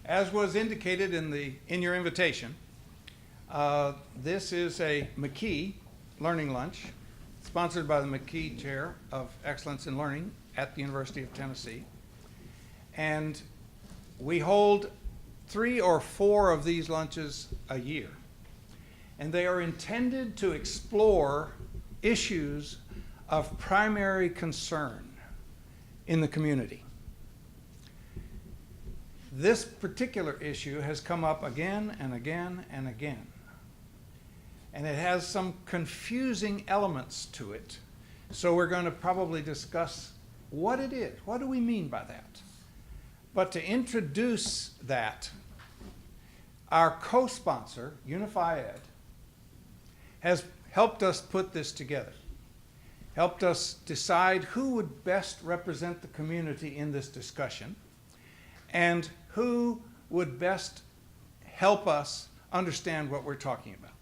As was indicated in your invitation, this is a McKee Learning Lunch, sponsored by the McKee Chair of Excellence in Learning at the University of Tennessee. And we hold 3 or 4 of these lunches a year. And they are intended to explore issues of primary concern in the community. This particular issue has come up again and again and again. And it has some confusing elements to it. So we're going to probably discuss what it is. What do we mean by that? But to introduce that, our co-sponsor, Unify Ed, has helped us put this together, helped us decide who would best represent the community in this discussion and who would best help us understand what we're talking about.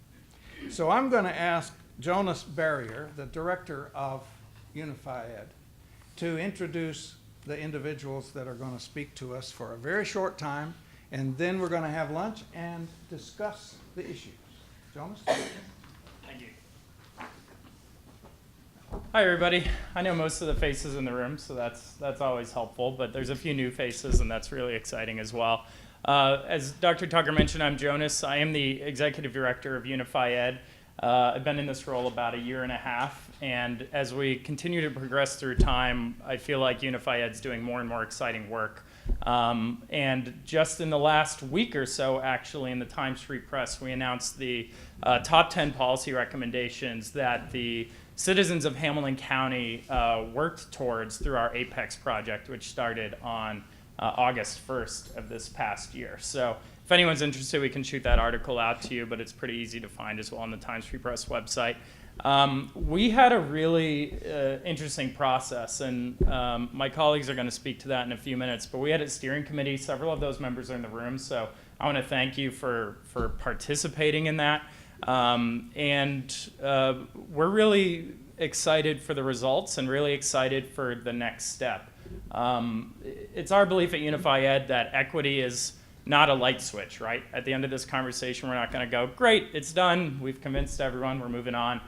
So I'm going to ask Jonas Barrier, the director of Unify Ed, to introduce the individuals that are going to speak to us for a very short time, and then we're going to have lunch and discuss the issues. Jonas? Thank you. Hi, everybody. I know most of the faces in the room, so that's always helpful, but there's a few new faces, and that's really exciting as well. As Dr. Tucker mentioned, I'm Jonas. I am the executive director of Unify Ed. I've been in this role about 1.5 years, and as we continue to progress through time, I feel like Unify Ed's doing more and more exciting work. And just in the last week or so, actually, in the Times Free Press, we announced the top 10 policy recommendations that the citizens of Hamilton County worked towards through our Apex project, which started on August 1st of this past year. So if anyone's interested, we can shoot that article out to you, but it's pretty easy to find as well on the Times Free Press website. We had a really interesting process, and my colleagues are going to speak to that in a few minutes, but we had a steering committee. Several of those members are in the room, so I want to thank you for participating in that. We're really excited for the results and really excited for the next step. It's our belief at Unify Ed that equity is not a light switch, right? At the end of this conversation, we're not going to go, great, it's done, we've convinced everyone, we're moving on.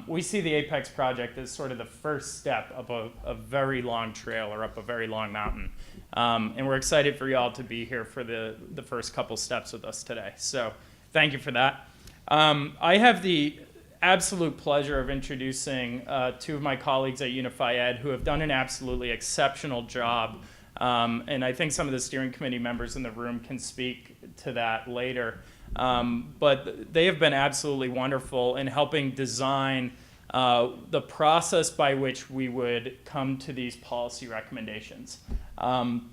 We see the Apex project as sort of the first step up a very long trail or up a very long mountain. And we're excited for y'all to be here for the first couple steps with us today. So thank you for that. I have the absolute pleasure of introducing 2 of my colleagues at Unify Ed who have done an absolutely exceptional job. And I think some of the steering committee members in the room can speak to that later. But they have been absolutely wonderful in helping design the process by which we would come to these policy recommendations. The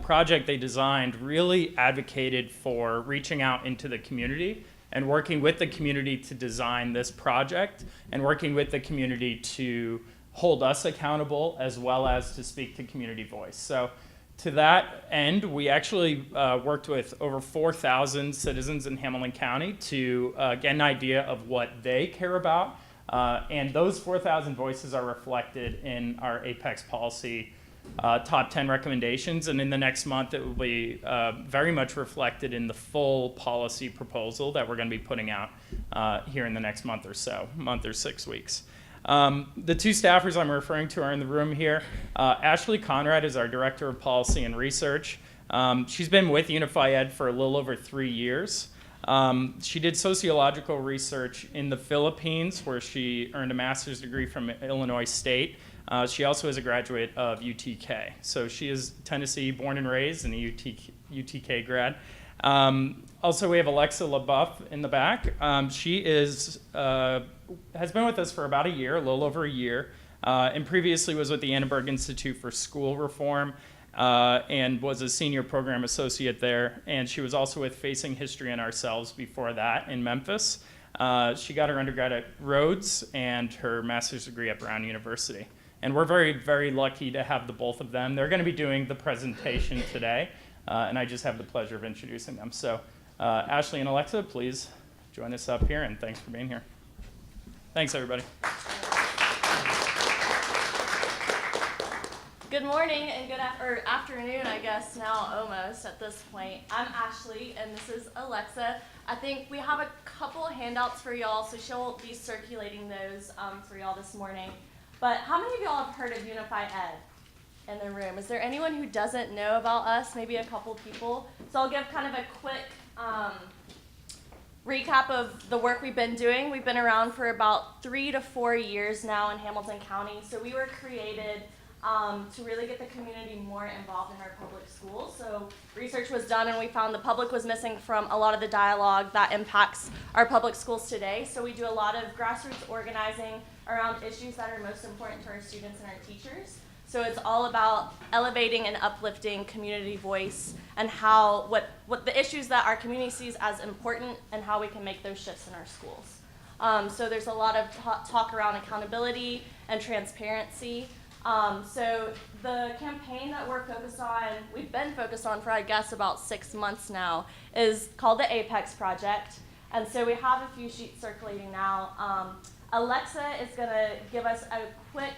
project they designed really advocated for reaching out into the community and working with the community to design this project and working with the community to hold us accountable as well as to speak to community voice. So to that end, we actually worked with over 4,000 citizens in Hamilton County to get an idea of what they care about. And those 4,000 voices are reflected in our Apex policy top 10 recommendations. And in the next month, it will be very much reflected in the full policy proposal that we're going to be putting out here in the next month or 6 weeks. The 2 staffers I'm referring to are in the room here. Ashley Conrad is our Director of Policy and Research. She's been with Unify Ed for a little over 3 years. She did sociological research in the Philippines, where she earned a master's degree from Illinois State. She also is a graduate of UTK. So she is Tennessee born and raised and a UTK grad. Also, we have Alexa LaBeouf in the back. She has been with us for about a little over a year, and previously was with the Annenberg Institute for School Reform and was a senior program associate there. And she was also with Facing History and Ourselves before that in Memphis. She got her undergrad at Rhodes and her master's degree at Brown University. And we're very, very lucky to have the both of them. They're going to be doing the presentation today, and I just have the pleasure of introducing them. So Ashley and Alexa, please join us up here, and thanks for being here. Thanks, everybody. Good morning and or afternoon, I guess now almost at this point. I'm Ashley and this is Alexa. I think we have a couple handouts for y'all, so she'll be circulating those for y'all this morning. But how many of y'all have heard of Unify Ed in the room? Is there anyone who doesn't know about us? Maybe a couple people. So I'll give kind of a quick recap of the work we've been doing. We've been around for about 3 to 4 years now in Hamilton County. So we were created to really get the community more involved in our public schools. So research was done and we found the public was missing from a lot of the dialogue that impacts our public schools today. So we do a lot of grassroots organizing around issues that are most important to our students and our teachers. So it's all about elevating and uplifting community voice and how what the issues that our community sees as important and how we can make those shifts in our schools. So there's a lot of talk around accountability and transparency. So the campaign that we've been focused on for I guess about 6 months now, is called the Apex Project. And so we have a few sheets circulating now. Alexa is gonna give us a quick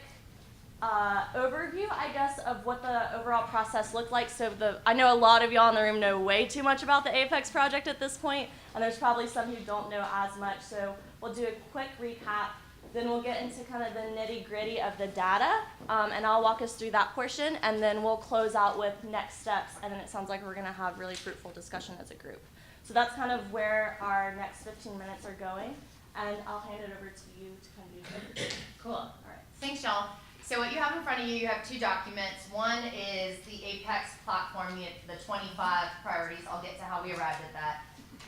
overview, I guess, of what the overall process looked like. So I know a lot of y'all in the room know way too much about the Apex Project at this point, and there's probably some who don't know as much. So we'll do a quick recap. Then we'll get into kind of the nitty-gritty of the data, and I'll walk us through that portion, and then we'll close out with next steps, and then it sounds like we're going to have really fruitful discussion as a group. So that's kind of where our next 15 minutes are going, and I'll hand it over to you to kind of do that. Cool. All right. Thanks, y'all. So what you have in front of you have 2 documents. One is the Apex platform, the 25 priorities. I'll get to how we arrived at that.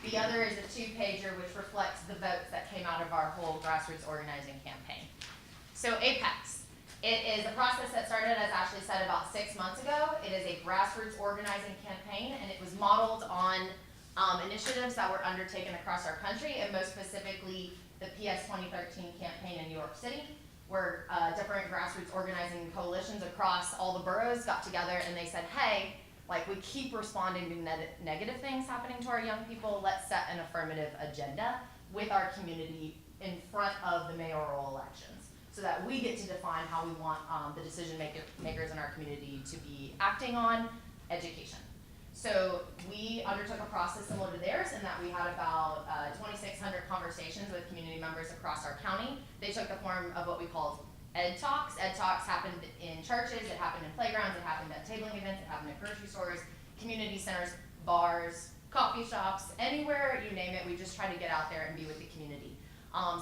The other is a 2-pager which reflects the votes that came out of our whole grassroots organizing campaign. So Apex, it is a process that started, as Ashley said, about 6 months ago. It is a grassroots organizing campaign, and it was modeled on initiatives that were undertaken across our country, and most specifically the PS 2013 campaign in New York City, where different grassroots organizing coalitions across all the boroughs got together and they said, hey, like, we keep responding to negative things happening to our young people. Let's set an affirmative agenda with our community in front of the mayoral elections so that we get to define how we want the decision makers in our community to be acting on education. So we undertook a process similar to theirs in that we had about 2,600 conversations with community members across our county. They took the form of what we called Ed Talks. Ed Talks happened in churches, it happened in playgrounds, it happened at tabling events, it happened at grocery stores, community centers, bars, coffee shops, anywhere you name it. We just try to get out there and be with the community.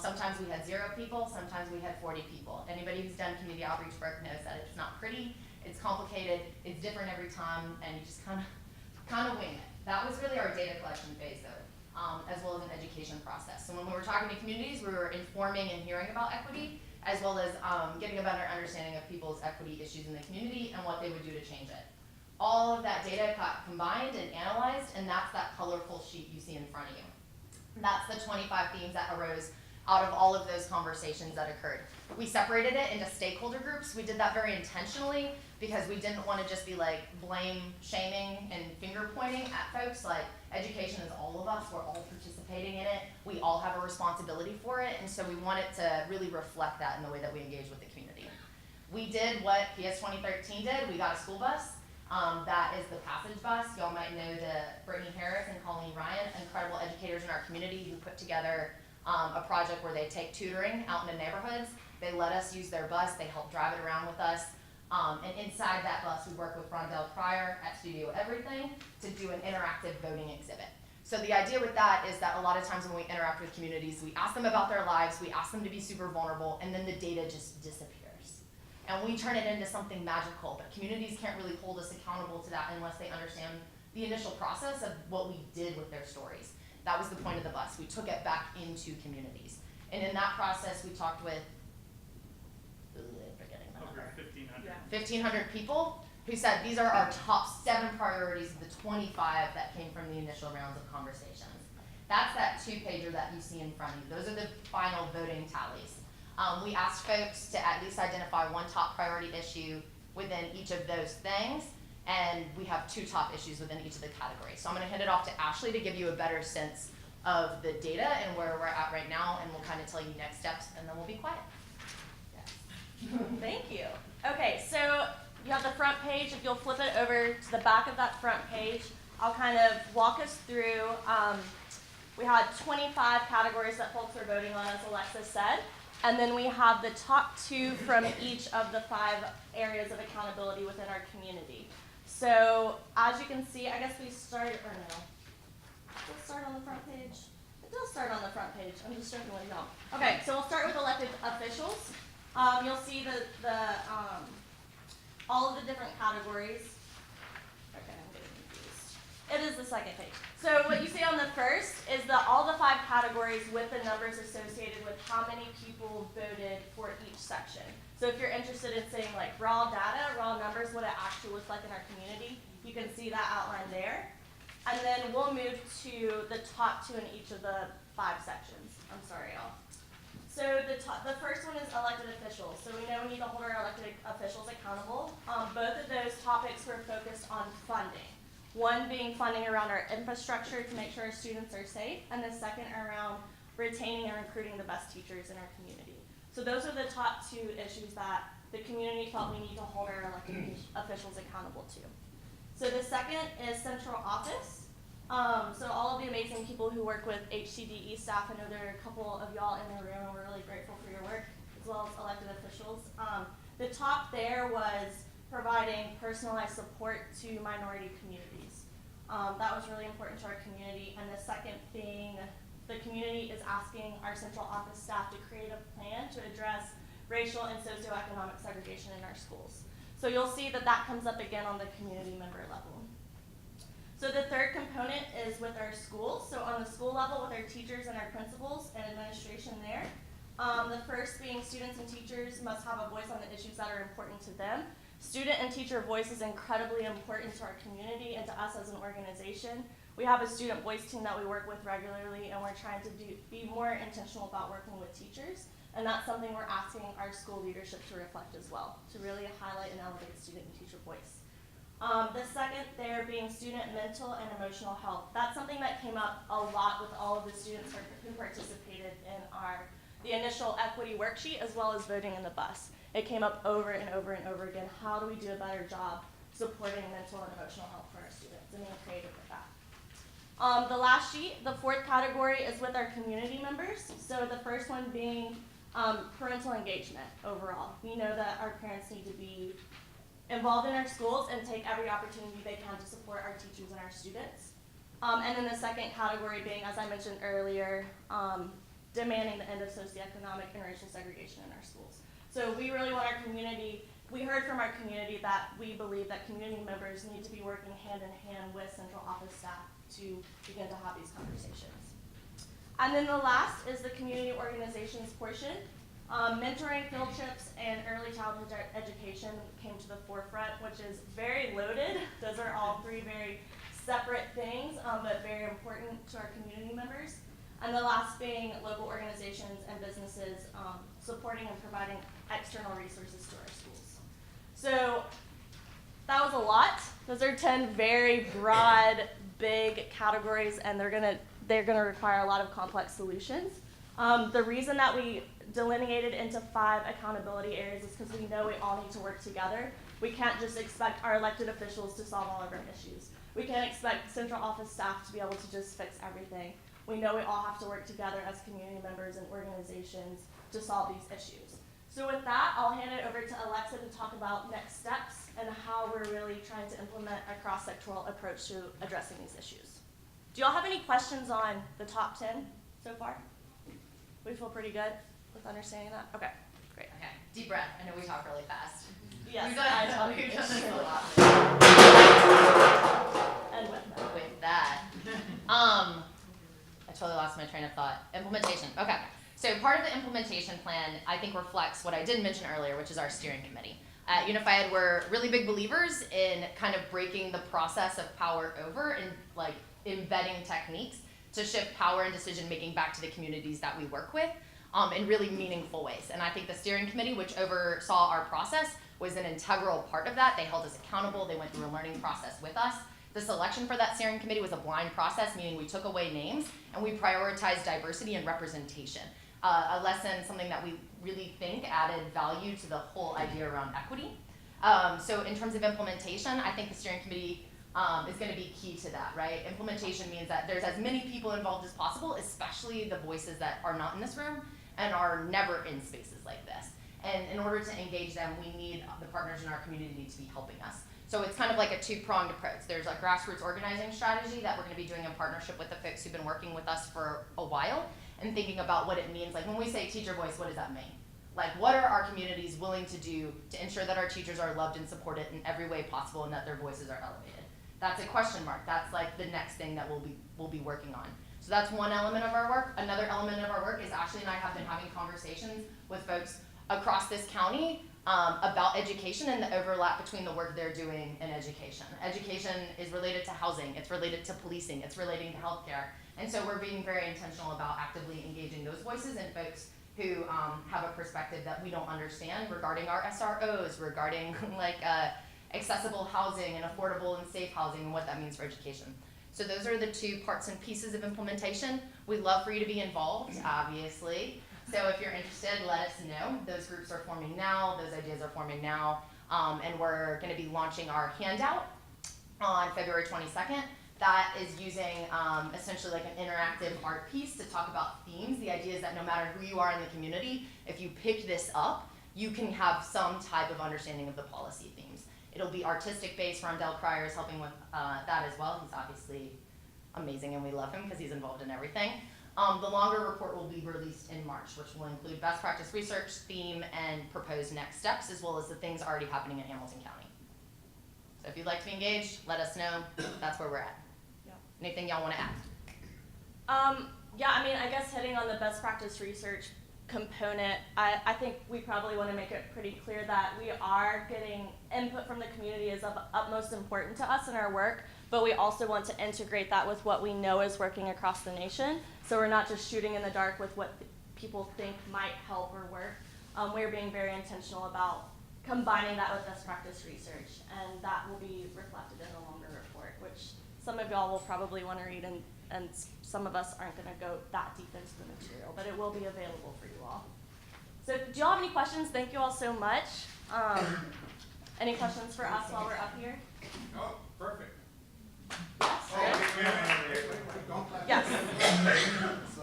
Sometimes we had 0 people, sometimes we had 40 people. Anybody who's done community outreach work knows that it's not pretty, it's complicated, it's different every time, and you just kind of wing it. That was really our data collection phase though, as well as an education process. So when we were talking to communities, we were informing and hearing about equity, as well as getting a better understanding of people's equity issues in the community and what they would do to change it. All of that data got combined and analyzed, and that's that colorful sheet you see in front of you. That's the 25 themes that arose out of all of those conversations that occurred. We separated it into stakeholder groups. We did that very intentionally because we didn't want to just be like blame, shaming, and finger pointing at folks. Like, education is all of us, we're all participating in it, we all have a responsibility for it, and so we wanted to really reflect that in the way that we engage with the community. We did what PS 2013 did. We got a school bus. That is the Passage Bus. Y'all might know Brittany Harris and Colleen Ryan, incredible educators in our community who put together a project where they take tutoring out in the neighborhoods. They let us use their bus, they help drive it around with us. And inside that bus, we work with Rondell Pryor at Studio Everything to do an interactive voting exhibit. So the idea with that is that a lot of times when we interact with communities, we ask them about their lives, we ask them to be super vulnerable, and then the data just disappears. And we turn it into something magical, but communities can't really hold us accountable to that unless they understand the initial process of what we did with their stories. That was the point of the bus. We took it back into communities. And in that process, we talked with, Over 1,500. 1,500 people who said these are our top 7 priorities of the 25 that came from the initial rounds of conversations. That's that 2-pager that you see in front of you. Those are the final voting tallies. We asked folks to at least identify one top priority issue within each of those things, and we have 2 top issues within each of the categories. So I'm going to hand it off to Ashley to give you a better sense of the data and where we're at right now, and we'll kind of tell you next steps, and then we'll be quiet. Thank you. Okay, so you have the front page. If you'll flip it over to the back of that front page, I'll kind of walk us through. We had 25 categories that folks were voting on, as Alexa said. And then we have the top 2 from each of the 5 areas of accountability within our community. So as you can see, I guess we start, or no, let's start on the front page. It does start on the front page. I'm just joking with y'all. Okay, so we'll start with elected officials. You'll see all of the different categories. Okay, I'm getting confused. It is the second page. So what you see on the first is all the 5 categories with the numbers associated with how many people voted for each section. So if you're interested in seeing like raw data, raw numbers, what it actually looks like in our community, you can see that outline there. And then we'll move to the top 2 in each of the 5 sections. I'm sorry, y'all. So the first one is elected officials. So we know we need to hold our elected officials accountable. Both of those topics were focused on funding. One being funding around our infrastructure to make sure our students are safe, and the second around retaining and recruiting the best teachers in our community. So those are the top 2 issues that the community felt we need to hold our elected officials accountable to. So the second is central office. So all of the amazing people who work with HCDE staff, I know there are a couple of y'all in the room, and we're really grateful for your work, as well as elected officials. The top there was providing personalized support to minority communities. That was really important to our community. And the second being, the community is asking our central office staff to create a plan to address racial and socioeconomic segregation in our schools. So you'll see that comes up again on the community member level. So the third component is with our schools. So on the school level with our teachers and our principals and administration there. The first being students and teachers must have a voice on the issues that are important to them. Student and teacher voice is incredibly important to our community and to us as an organization. We have a student voice team that we work with regularly, and we're trying to be more intentional about working with teachers. And that's something we're asking our school leadership to reflect as well, to really highlight and elevate student and teacher voice. The second there being student mental and emotional health. That's something that came up a lot with all of the students who participated in the initial equity worksheet, as well as voting in the bus. It came up over and over and over again. How do we do a better job supporting mental and emotional health for our students and being creative with that? The last sheet, the fourth category, is with our community members. So the first one being parental engagement overall. We know that our parents need to be involved in our schools and take every opportunity they can to support our teachers and our students. And then the second category being, as I mentioned earlier, demanding the end of socioeconomic and racial segregation in our schools. So we really want our community, we heard from our community that we believe that community members need to be working hand in hand with central office staff to begin to have these conversations. And then the last is the community organizations portion. Mentoring, field trips, and early childhood education came to the forefront, which is very loaded. Those are all 3 very separate things, but very important to our community members. And the last being local organizations and businesses supporting and providing external resources to our schools. So that was a lot. Those are 10 very broad, big categories, and they're gonna require a lot of complex solutions. The reason that we delineated into 5 accountability areas is because we know we all need to work together. We can't just expect our elected officials to solve all of our issues. We can't expect central office staff to be able to just fix everything. We know we all have to work together as community members and organizations to solve these issues. So with that, I'll hand it over to Alexa to talk about next steps and how we're really trying to implement a cross-sectoral approach to addressing these issues. Do y'all have any questions on the top 10 so far? We feel pretty good with understanding that? Okay, great. Okay, deep breath. I know we talk really fast. Yes, We've done this a lot. And with that. With that, I totally lost my train of thought. Implementation. Okay. So part of the implementation plan, I think, reflects what I did mention earlier, which is our steering committee. At Unified, we're really big believers in kind of breaking the process of power over and like embedding techniques to shift power and decision making back to the communities that we work with in really meaningful ways. And I think the steering committee, which oversaw our process, was an integral part of that. They held us accountable. They went through a learning process with us. The selection for that steering committee was a blind process, meaning we took away names and we prioritized diversity and representation. A lesson, something that we really think added value to the whole idea around equity. So in terms of implementation, I think the steering committee is going to be key to that, right? Implementation means that there's as many people involved as possible, especially the voices that are not in this room and are never in spaces like this. And in order to engage them, we need the partners in our community to be helping us. So it's kind of like a two-pronged approach. There's a grassroots organizing strategy that we're going to be doing in partnership with the folks who've been working with us for a while and thinking about what it means. Like when we say teacher voice, what does that mean? Like what are our communities willing to do to ensure that our teachers are loved and supported in every way possible and that their voices are elevated? That's a question mark. That's like the next thing that we'll be working on. So that's one element of our work. Another element of our work is Ashley and I have been having conversations with folks across this county about education and the overlap between the work they're doing and education. Education is related to housing, it's related to policing, it's relating to healthcare. And so we're being very intentional about actively engaging those voices and folks who have a perspective that we don't understand regarding our SROs, regarding like accessible housing and affordable and safe housing and what that means for education. So those are the two parts and pieces of implementation. We'd love for you to be involved, obviously. So if you're interested, let us know. Those groups are forming now, those ideas are forming now, and we're gonna be launching our handout on February 22nd. That is using essentially like an interactive art piece to talk about themes. The idea is that no matter who you are in the community, if you pick this up, you can have some type of understanding of the policy themes. It'll be artistic based. Rondell Cryer is helping with that as well. He's obviously amazing and we love him because he's involved in everything. The longer report will be released in March, which will include best practice research, theme, and proposed next steps, as well as the things already happening in Hamilton County. So if you'd like to be engaged, let us know. That's where we're at. Yeah. Anything y'all want to add? Yeah, I mean, I guess hitting on the best practice research component, I think we probably want to make it pretty clear that we are getting input from the community is of utmost importance to us in our work, but we also want to integrate that with what we know is working across the nation. So we're not just shooting in the dark with what people think might help or work. We're being very intentional about combining that with best practice research, and that will be reflected in the longer report, which some of y'all will probably want to read, and some of us aren't going to go that deep into the material, but it will be available for you all. So do y'all have any questions? Thank you all so much. Any questions for us while we're up here? Oh, perfect. Yes.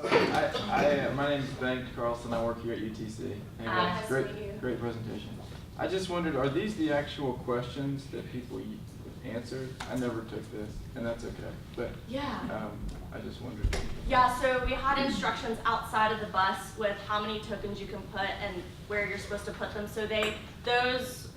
Yes. My name is Ben Carlson. I work here at UTC. Nice to meet you. Great presentation. I just wondered, are these the actual questions that people answered? I never took this, and that's okay. But Yeah. I just wondered. Yeah, so we had instructions outside of the bus with how many tokens you can put and where you're supposed to put them. So those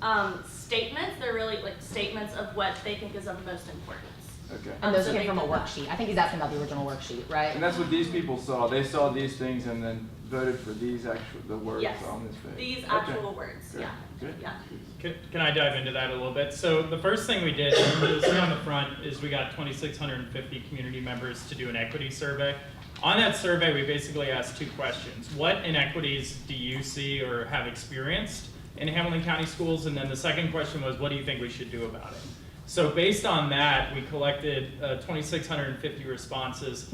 statements, they're really like statements of what they think is of most importance. Okay. And those So came they from a did that. worksheet. I think he's asking about the original worksheet, right? And that's what these people saw. They saw these things and then voted for these the words Yes. on this page. These Okay. actual words, Good. yeah. Good. Yeah. Can I dive into that a little bit? So the first thing we did, you'll see on the front, is we got 2,650 community members to do an equity survey. On that survey, we basically asked two questions. What inequities do you see or have experienced in Hamilton County schools? And then the second question was, what do you think we should do about it? So based on that, we collected 2,650 responses.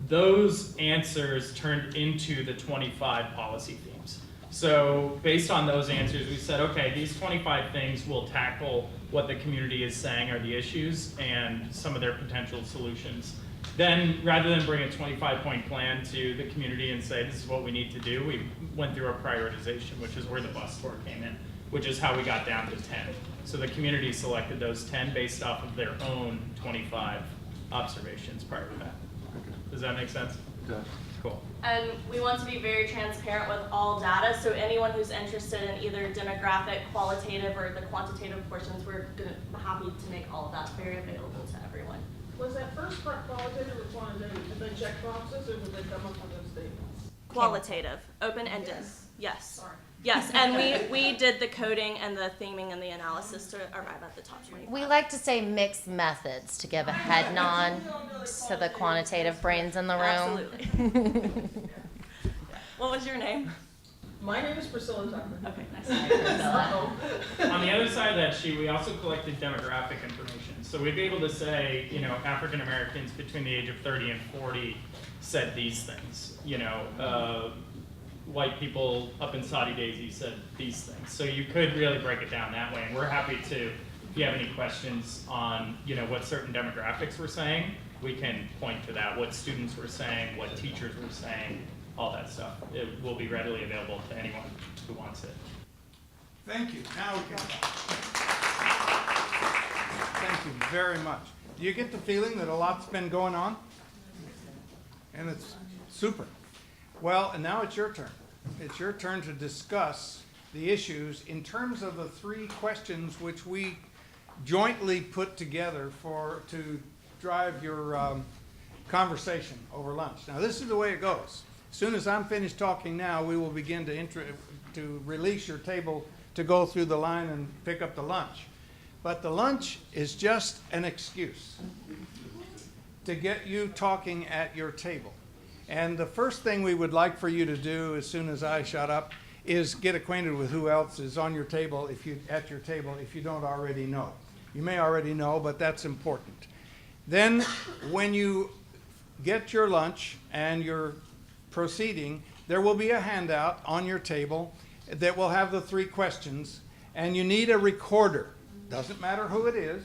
Those answers turned into the 25 policy themes. So based on those answers, we said, okay, these 25 things will tackle what the community is saying are the issues and some of their potential solutions. Then, rather than bring a 25-point plan to the community and say, this is what we need to do, we went through a prioritization, which is where the bus tour came in, which is how we got down to 10. So the community selected those 10 based off of their own 25 observations prior to that. Does that make sense? It does. Cool. And we want to be very transparent with all data, so anyone who's interested in either demographic, qualitative, or the quantitative portions, we're happy to make all of that very available to everyone. Was that first part qualitative or quantitative? Did they check boxes or did they come up with those statements? Qualitative, open-ended, yes. Sorry. Yes, and we did the coding and the theming and the analysis to arrive at the top 25. We like to say mixed methods to give a head nod to the quantitative brains in the room. Absolutely. What was your name? My name is Priscilla Tucker. Okay, nice. On the other side of that sheet, we also collected demographic information. So we'd be able to say, you know, African Americans between the age of 30 and 40 said these things. You know, white people up in Saudi Daisy said these things. So you could really break it down that way, and we're happy to, if you have any questions on, you know, what certain demographics were saying, we can point to that, what students were saying, what teachers were saying, all that stuff. It will be readily available to anyone who wants it. Thank you. Now we can. Thank you very much. Do you get the feeling that a lot's been going on? And it's super. Well, and now it's your turn. It's your turn to discuss the issues in terms of the 3 questions which we jointly put together to drive your conversation over lunch. Now, this is the way it goes. As soon as I'm finished talking now, we will begin to release your table to go through the line and pick up the lunch. But the lunch is just an excuse to get you talking at your table. And the first thing we would like for you to do as soon as I shut up is get acquainted with who else is on your table if you don't already know. You may already know, but that's important. Then when you get your lunch and you're proceeding, there will be a handout on your table that will have the 3 questions, and you need a recorder. Doesn't matter who it is.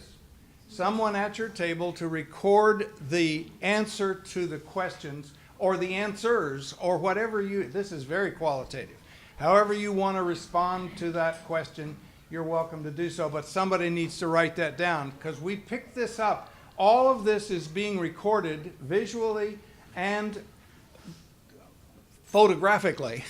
Someone at your table to record the answer to the questions or the answers or whatever this is very qualitative. However you want to respond to that question, you're welcome to do so, but somebody needs to write that down because we picked this up. All of this is being recorded visually and photographically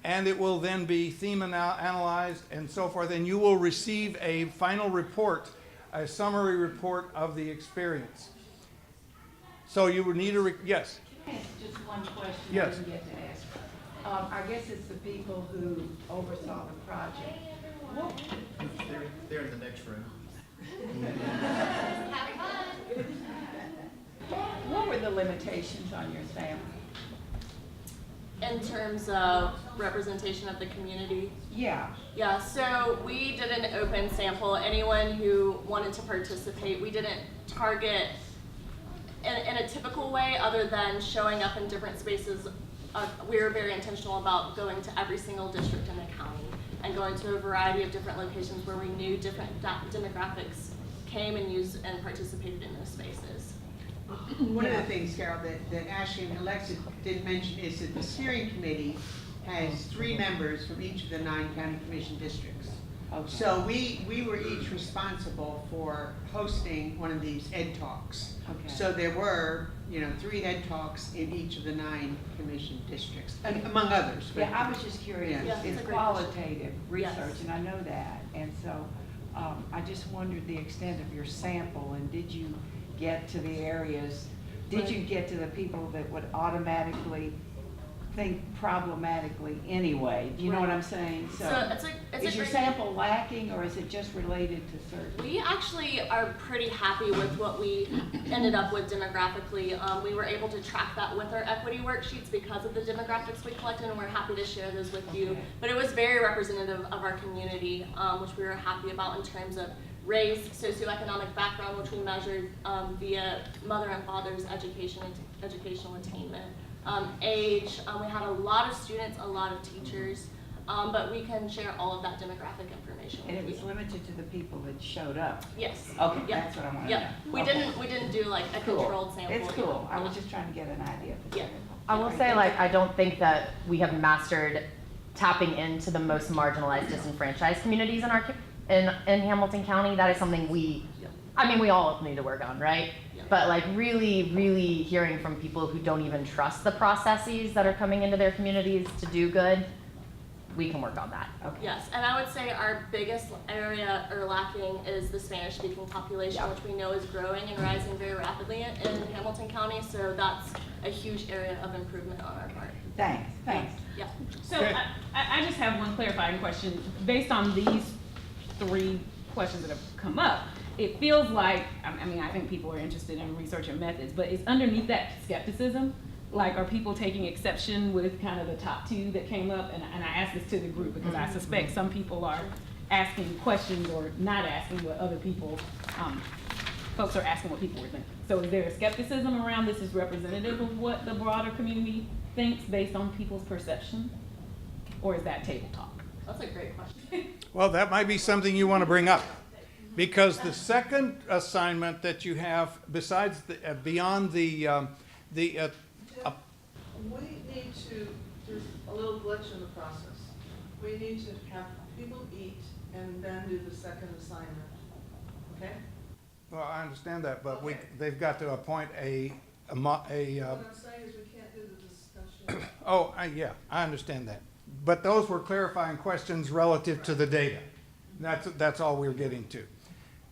and it will then be theme analyzed and so forth, and you will receive a final report, a summary report of the experience. So you would need yes? Can I ask just one question? Yes. I didn't get to ask. I guess it's the people who oversaw the project. They're in the next room. What were the limitations on your sample? In terms of representation of the community. Yeah. Yeah, so we did an open sample. Anyone who wanted to participate, we didn't target in a typical way other than showing up in different spaces. We were very intentional about going to every single district in the county and going to a variety of different locations where we knew different demographics came and used and participated in those spaces. One of the things, Carol, that Ashley and Alexa didn't mention is that the steering committee has 3 members from each of the 9 county commission districts. Okay. So we were each responsible for hosting one of these ed talks. Okay. So there were, 3 ed talks in each of the 9 commission districts, and among others. Yeah, I was just curious. Yeah, It's that's a great qualitative research, Yes. and I know that. And so I just wondered the extent of your sample, and did you get to the areas, did you get to the people that would automatically think problematically anyway? Do you know what I'm saying? So it's is your sample lacking, or is it just related to certain? We actually are pretty happy with what we ended up with demographically. We were able to track that with our equity worksheets because of the demographics we collected, and we're happy to share those with you. But it was very representative of our community, which we were happy about in terms of race, socioeconomic background, which we measured via mother and father's educational attainment. Age, we had a lot of students, a lot of teachers, but we can share all of that demographic information And it with was you. limited to the people that showed up? Yes. Okay, Yep. that's what I wanted to Yep. know. We Okay. didn't do like a Cool. controlled sample. It's cool. I was just trying to get an idea of the Yeah. sample. I will say, like, I don't think that we have mastered tapping into the most marginalized, disenfranchised communities in our in Hamilton County. That is something we all need to work on, right? Yeah. But like really hearing from people who don't even trust the processes that are coming into their communities to do good, we can work on that. Okay. Yes, and I would say our biggest area or lacking is the Spanish-speaking population, Yeah. which we know is growing and rising very rapidly in Hamilton County. So that's a huge area of improvement on our part. Thanks. Yeah. So Okay. I just have one clarifying question. Based on these 3 questions that have come up, it feels like, I mean, I think people are interested in research and methods, but is underneath that skepticism? Like, are people taking exception with kind of the top 2 that came up? And I ask this to the group because I suspect some people are asking questions or not asking what other people, folks are asking what people were thinking. So is there a skepticism around this is representative of what the broader community thinks based on people's perception? Or is that table talk? That's a great question. Well, that might be something you want to bring up. Because the second assignment that you have, besides beyond We need to, there's a little glitch in the process. We need to have people eat and then do the second assignment, okay? well, I understand that, but Okay. they've got to appoint a What I'm saying is we can't do the discussion. yeah, I understand that. But those were clarifying questions relative to the data. That's all we're getting to.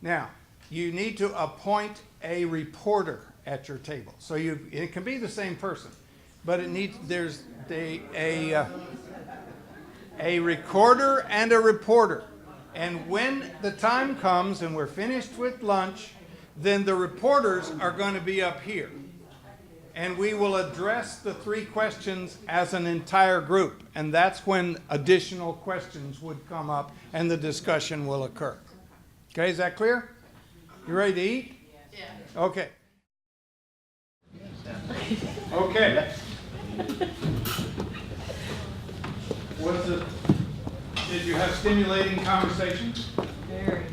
Now, you need to appoint a reporter at your table. So it can be the same person, but there's a recorder and a reporter. And when the time comes and we're finished with lunch, then the reporters are going to be up here. And we will address the 3 questions as an entire group. And that's when additional questions would come up and the discussion will occur. Okay, is that clear? You ready to eat? Yeah. Okay. Okay. Did you have stimulating conversations? Very.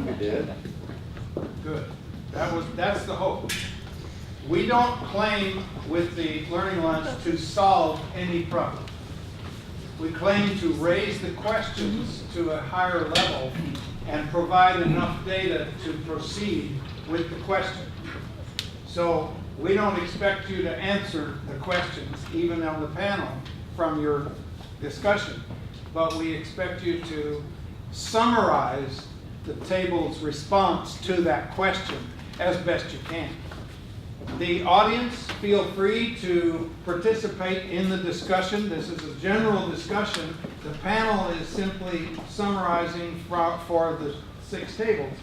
We did. Good. That's the hope. We don't claim with the Learning Lunch to solve any problem. We claim to raise the questions to a higher level and provide enough data to proceed with the question. So we don't expect you to answer the questions, even on the panel, from your discussion, but we expect you to summarize the table's response to that question as best you can. The audience, feel free to participate in the discussion. This is a general discussion. The panel is simply summarizing for the 6 tables.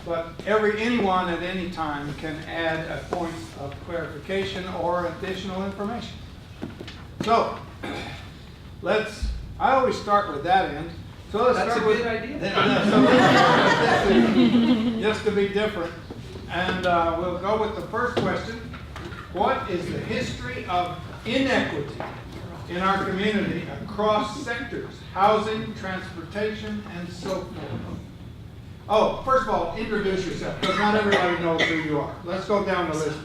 But anyone at any time can add a point of clarification or additional information. So, I always start with that end. So let's That's start a with, good idea. So let's start with this end, just to be different. And we'll go with the first question. What is the history of inequity in our community across sectors, housing, transportation, and so forth? Oh, first of all, introduce yourself, because not everybody knows who you are. Let's go down the list.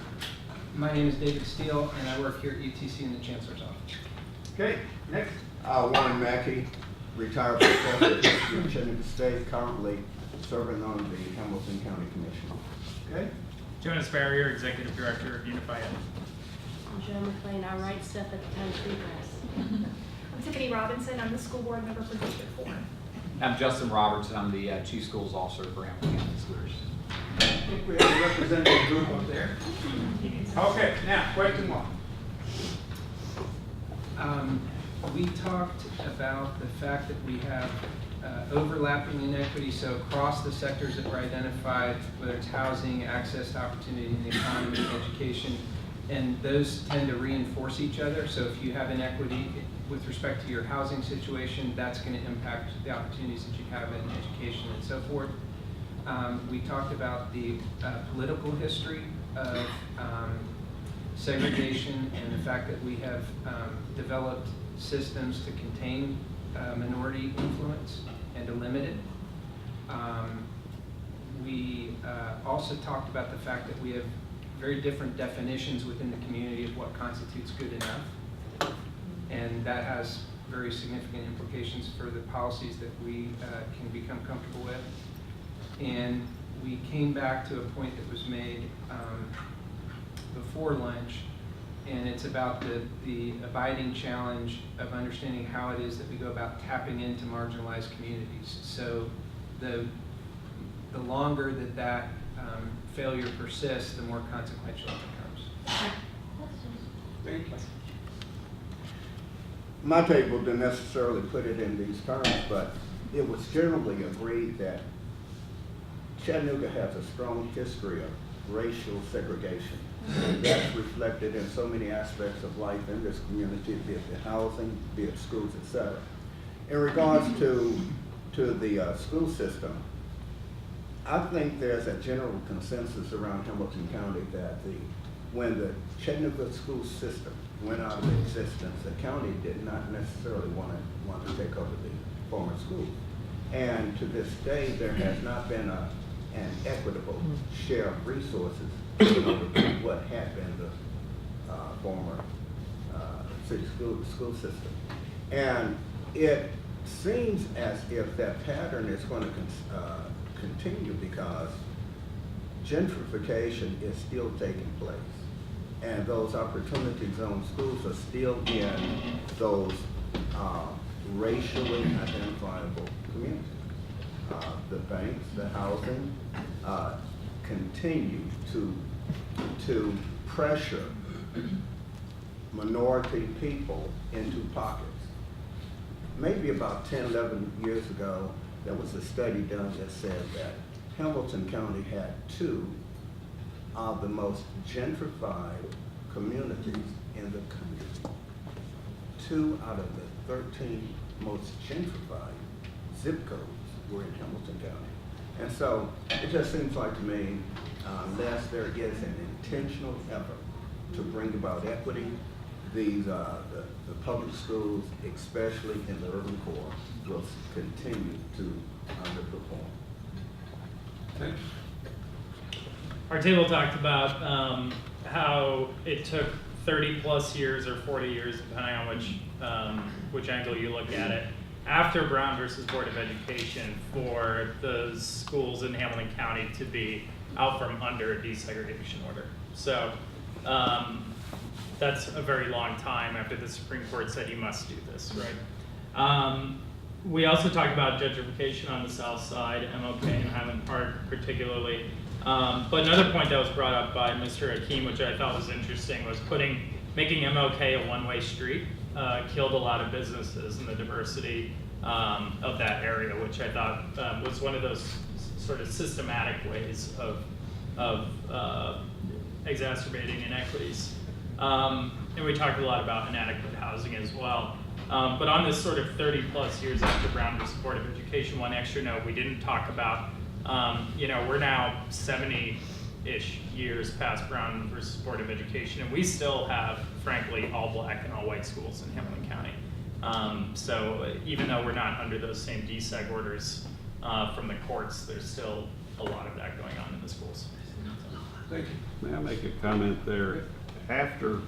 My name is David Steele, and I work here at UTC in the Chancellor's Office. Okay, next. Warren McKee, retired professor of history in Chattanooga State, currently serving on the Hamilton County Commission. Okay. Jonas Farrier, Executive Director of Unify Ed. I'm Joe McLean. I write stuff at the Times Free Press. I'm Tiffany Robinson. I'm the school board member for District 4. I'm Justin Robertson. I'm the Chief Schools Officer for Hamilton County Schools. I think we have a representative group up there. Okay, now, question 1. We talked about the fact that we have overlapping inequity, so across the sectors that were identified, whether it's housing, access to opportunity in the economy, education, and those tend to reinforce each other. So if you have inequity with respect to your housing situation, that's going to impact the opportunities that you have in education and so forth. We talked about the political history of segregation and the fact that we have developed systems to contain minority influence and to limit it. We also talked about the fact that we have very different definitions within the community of what constitutes good enough. And that has very significant implications for the policies that we can become comfortable with. And we came back to a point that was made before lunch, and it's about the abiding challenge of understanding how it is that we go about tapping into marginalized communities. So the longer that failure persists, the more consequential it becomes. Thank you. My table didn't necessarily put it in these terms, but it was generally agreed that Chattanooga has a strong history of racial segregation. And that's reflected in so many aspects of life in this community, be it the housing, be it schools, etc. In regards to the school system, I think there's a general consensus around Hamilton County that the when the Chattanooga school system went out of existence, the county did not necessarily want to take over the former school. And to this day, there has not been an equitable share of resources over what had been the former city school system. And it seems as if that pattern is going to continue because gentrification is still taking place. And those opportunity zone schools are still in those racially identifiable communities. The banks, the housing, continue to pressure minority people into pockets. Maybe about 10, 11 years ago, there was a study done that said that Hamilton County had 2 of the most gentrified communities in the country. 2 out of the 13 most gentrified zip codes were in Hamilton County. And so it just seems like to me, unless there is an intentional effort to bring about equity, these the public schools, especially in the urban core, will continue to underperform. Thanks. Our table talked about how it took 30 plus years or 40 years, depending on which angle you look at it, after Brown versus Board of Education for the schools in Hamilton County to be out from under a desegregation order. So that's a very long time after the Supreme Court said you must do this, right? We also talked about gentrification on the south side, MLK and Highland Park particularly. But another point that was brought up by Mr. Hakeem, which I thought was interesting, was making MLK a one-way street killed a lot of businesses and the diversity of that area, which I thought was one of those sort of systematic ways of exacerbating inequities. And we talked a lot about inadequate housing as well. But on this sort of 30 plus years after Brown versus Board of Education, one extra note we didn't talk about, we're now 70-ish years past Brown versus Board of Education, and we still have, frankly, all black and all white schools in Hamilton County. So even though we're not under those same deseg orders from the courts, there's still a lot of that going on in the schools. Thank you. May I make a comment there? After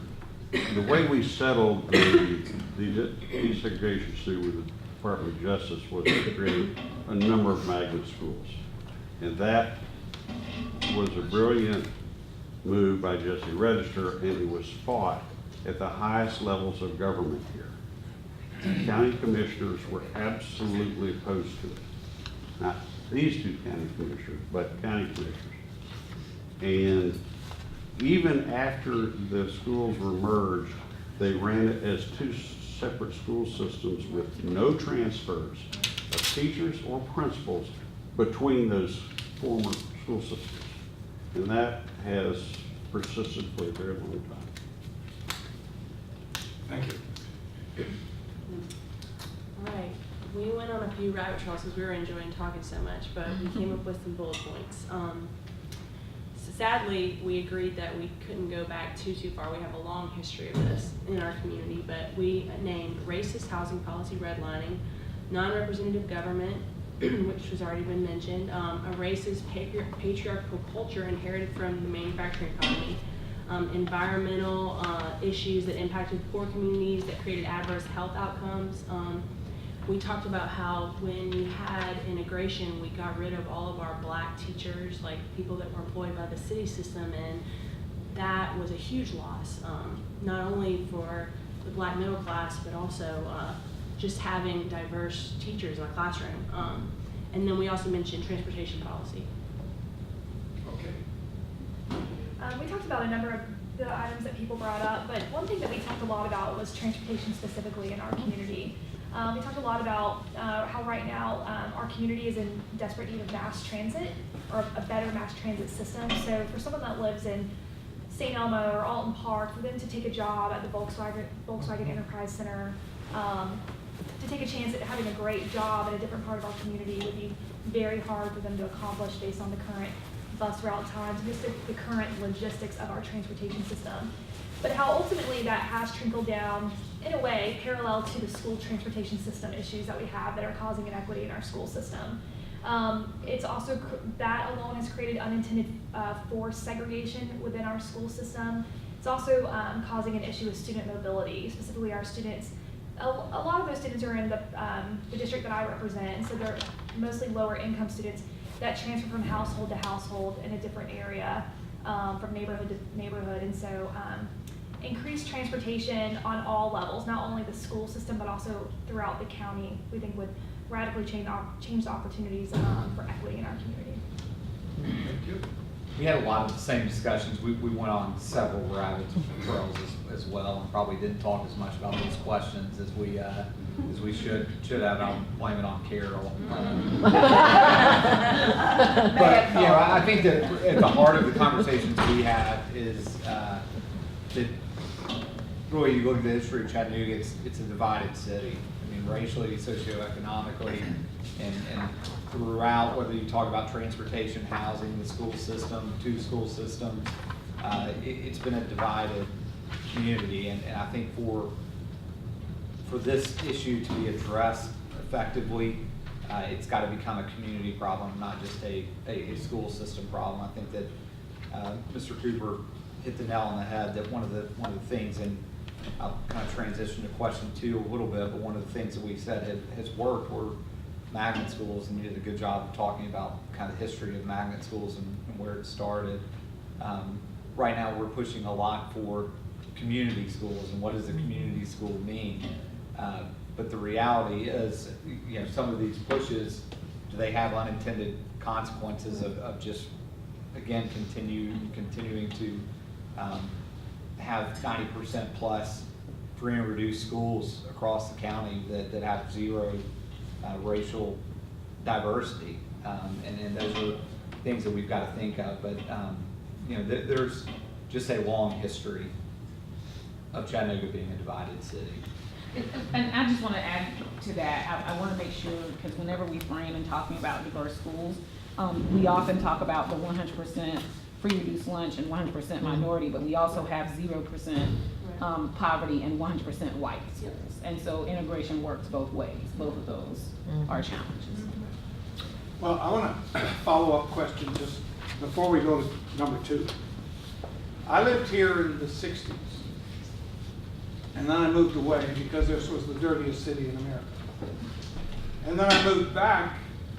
the way we settled the desegregation suit with the Department of Justice was to create a number of magnet schools. And that was a brilliant move by Jesse Register, and it was fought at the highest levels of government here. County commissioners were absolutely opposed to it. Not these 2 county commissioners, but county commissioners. And even after the schools were merged, they ran it as 2 separate school systems with no transfers of teachers or principals between those former school systems. And that has persisted for a very long time. Thank you. All right, we went on a few rabbit trails because we were enjoying talking so much, but we came up with some bullet points. Sadly, we agreed that we couldn't go back too far. We have a long history of this in our community, but we named racist housing policy redlining, non-representative government, which has already been mentioned, a racist patriarchal culture inherited from the manufacturing economy, environmental issues that impacted poor communities that created adverse health outcomes. We talked about how when we had integration, we got rid of all of our black teachers, like people that were employed by the city system, and that was a huge loss, not only for the black middle class, but also just having diverse teachers in a classroom. And then we also mentioned transportation policy. Okay. We talked about a number of the items that people brought up, but one thing that we talked a lot about was transportation specifically in our community. We talked a lot about how right now our community is in desperate need of mass transit, or a better mass transit system. So for someone that lives in St. Elmo or Alton Park, for them to take a job at the Volkswagen Enterprise Center, to take a chance at having a great job in a different part of our community would be very hard for them to accomplish based on the current bus route times, and just the current logistics of our transportation system. But how ultimately that has trickled down, in a way, parallel to the school transportation system issues that we have that are causing inequity in our school system. It's also, that alone has created unintended forced segregation within our school system. It's also causing an issue with student mobility, specifically our students. A lot of those students are in the district that I represent, so they're mostly lower income students that transfer from household to household in a different area, from neighborhood to neighborhood. And so increased transportation on all levels, not only the school system, but also throughout the county, we think would radically change the opportunities for equity in our community. Thank you. We had a lot of the same discussions. We went on several rabbit trails as well, and probably didn't talk as much about those questions as we should have. I'll blame it on Carol. But I think that at the heart of the conversations we had is that really, you look at the history of Chattanooga, it's a divided city. I mean, racially, socioeconomically, and throughout, whether you talk about transportation, housing, the school system, two school systems, it's been a divided community. And I think for this issue to be addressed effectively, it's got to become a community problem, not just a school system problem. I think that Mr. Cooper hit the nail on the head that one of the things, and I'll kind of transition to question 2 a little bit, but one of the things that we said has worked were magnet schools, and you did a good job of talking about kind of the history of magnet schools and where it started. Right now we're pushing a lot for community schools, and what does a community school mean? But the reality is, you know, some of these pushes, do they have unintended consequences of just, again, continuing to have 90% plus free and reduced schools across the county that have zero racial diversity, and those are things that we've got to think of. But you know, there's just a long history of Chattanooga being a divided city. And I just want to add to that. I want to make sure, because whenever we frame and talking about diverse schools, we often talk about the 100% free reduced lunch and 100% minority, but we also have 0% poverty and 100% white schools. And so integration works both ways. Both of those are challenges. Well, I want to follow up question just before we go to number 2. I lived here in the 60s, and then I moved away because this was the dirtiest city in America. And then I moved back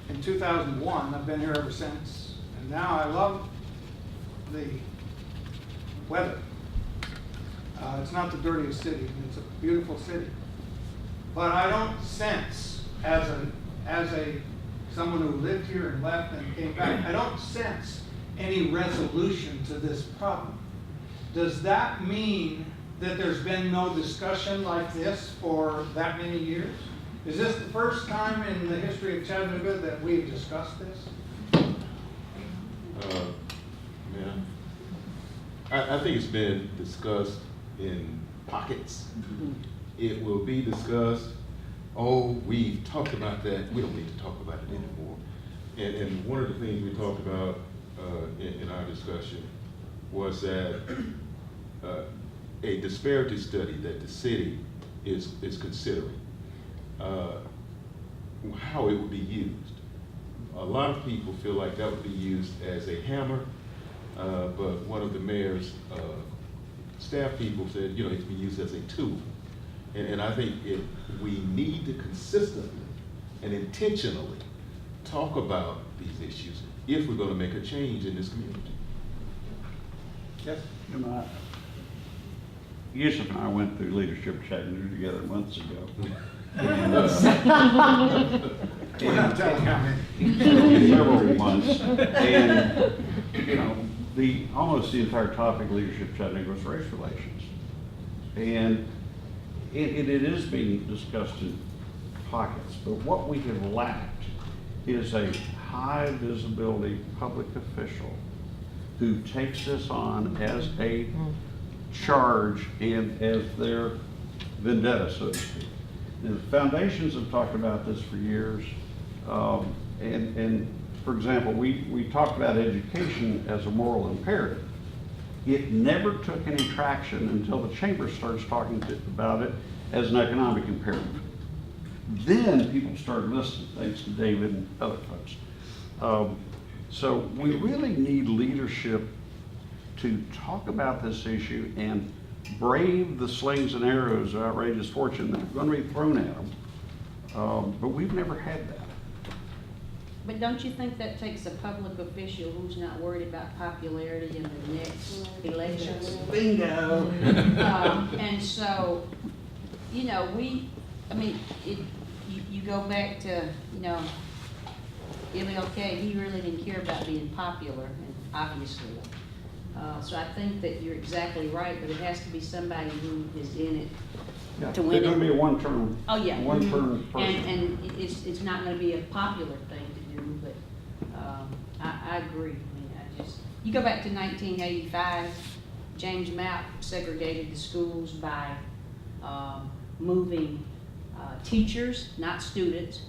in 2001. I've been here ever since, and now I love the weather. It's not the dirtiest city, it's a beautiful city. But I don't sense, as someone who lived here and left and came back, I don't sense any resolution to this problem. Does that mean that there's been no discussion like this for that many years? Is this the first time in the history of Chattanooga that we've discussed this? I think it's been discussed in pockets. It will be discussed, oh, we've talked about that, we don't need to talk about it anymore. And one of the things we talked about in our discussion was that a disparity study that the city is considering, how it would be used. A lot of people feel like that would be used as a hammer, but one of the mayor's staff people said, you know, it can be used as a tool. And I think we need to consistently and intentionally talk about these issues if we're going to make a change in this community. Yes? Yusuf and I went through Leadership Chattanooga together months ago. Several months, and you know, almost the entire topic of Leadership Chattanooga was race relations, and it is being discussed in pockets. But what we have lacked is a high visibility public official who takes this on as a charge and as their vendetta, so to speak. The foundations have talked about this for years, and for example, we talked about education as a moral imperative. It never took any traction until the chamber starts talking about it as an economic imperative. Then people started listening, thanks to David and other folks. So we really need leadership to talk about this issue and brave the slings and arrows of outrageous fortune that are going to be thrown at them. But we've never had that. But don't you think that takes a public official who's not worried about popularity in the next elections? Bingo. And so, you know, you go back to, you know, MLK, he really didn't care about being popular, obviously. So I think that you're exactly right, but it has to be somebody who is in it Yeah, to they're win going to it. be a one-term, Oh, yeah. one-term person. And it's not gonna be a popular thing to do, but, I agree. I mean, you go back to 1985, James Mapp segregated the schools by, moving, teachers, not students,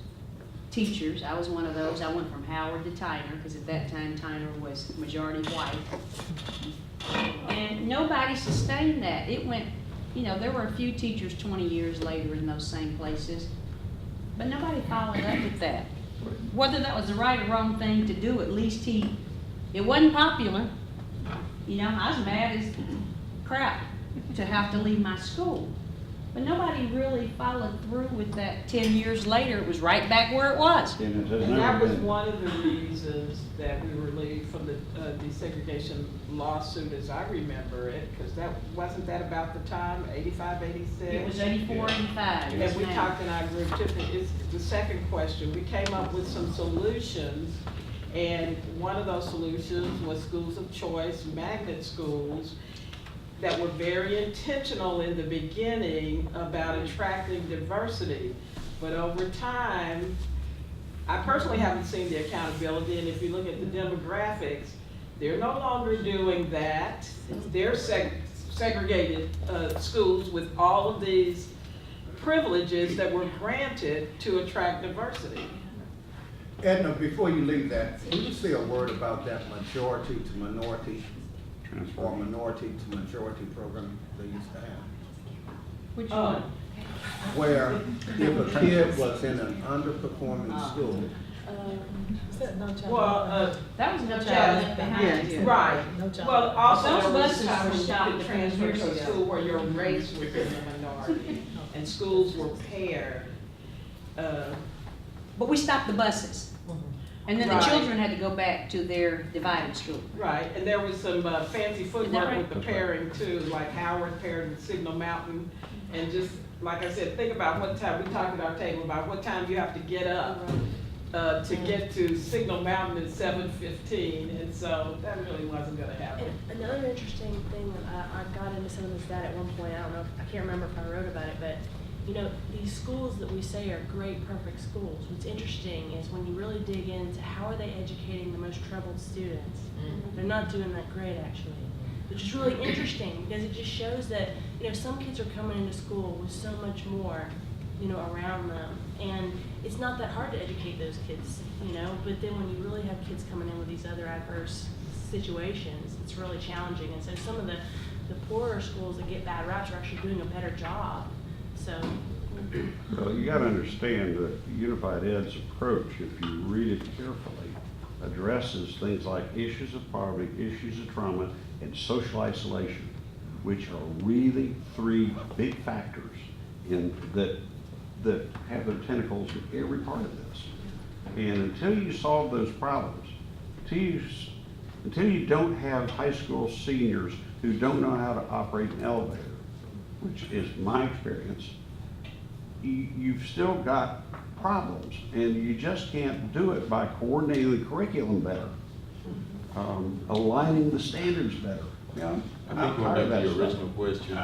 teachers. I was one of those. I went from Howard to Tyner, because at that time Tyner was majority white. And nobody sustained that. It went, you know, there were a few teachers 20 years later in those same places, but nobody followed up with that. Whether that was the right or wrong thing to do, at least it wasn't popular. You know, I was mad as crap to have to leave my school. But nobody really followed through with that. 10 years later, it was right back where it was. And that was one of the reasons that we were relieved from the desegregation lawsuit, as I remember it, because wasn't that about the time, 85, 86? It was 84, 85. And we talked in our group, Tiffany, it's the second question. We came up with some solutions, and one of those solutions was schools of choice, magnet schools, that were very intentional in the beginning about attracting diversity. But over time, I personally haven't seen the accountability, and if you look at the demographics, they're no longer doing that. They're segregated schools with all of these privileges that were granted to attract diversity. Edna, before you leave that, can you say a word about that majority to minority or minority to majority program they used to have? Which one? Where if a kid was in an underperforming school, That was No Child Left Behind. Right. Well, also Those there was buses time were when you stopped could a few transfer years to a ago. school where your race was in the minority, and schools were paired. But we stopped the buses. And then the Right. children had to go back to their divided school. Right, and there was some fancy footwork right? with the pairing too, like Howard paired with Signal Mountain. And just, like I said, think about what time, we talked at our table about what time you have to get up to get to Signal Mountain at 7:15, and so that really wasn't gonna happen. And another interesting thing, I got into some of this data at one point, I don't know, I can't remember if I wrote about it, but you know, these schools that we say are great, perfect schools, what's interesting is when you really dig into how are they educating the most troubled students, they're not doing that great actually, which is really interesting because it just shows that, you know, some kids are coming into school with so much more, you know, around them, and it's not that hard to educate those kids, you know, but then when you really have kids coming in with these other adverse situations, it's really challenging, and so some of the poorer schools that get bad raps are actually doing a better job. So, Well, you got to understand that Unified Ed's approach, if you read it carefully, addresses things like issues of poverty, issues of trauma, and social isolation, which are really three big factors in that have their tentacles in every part of this. And until you solve those problems, until you don't have high school seniors who don't know how to operate an elevator, which is my experience, you've still got problems, and you just can't do it by coordinating the curriculum better, aligning the standards better. Yeah, I think going back to your original question,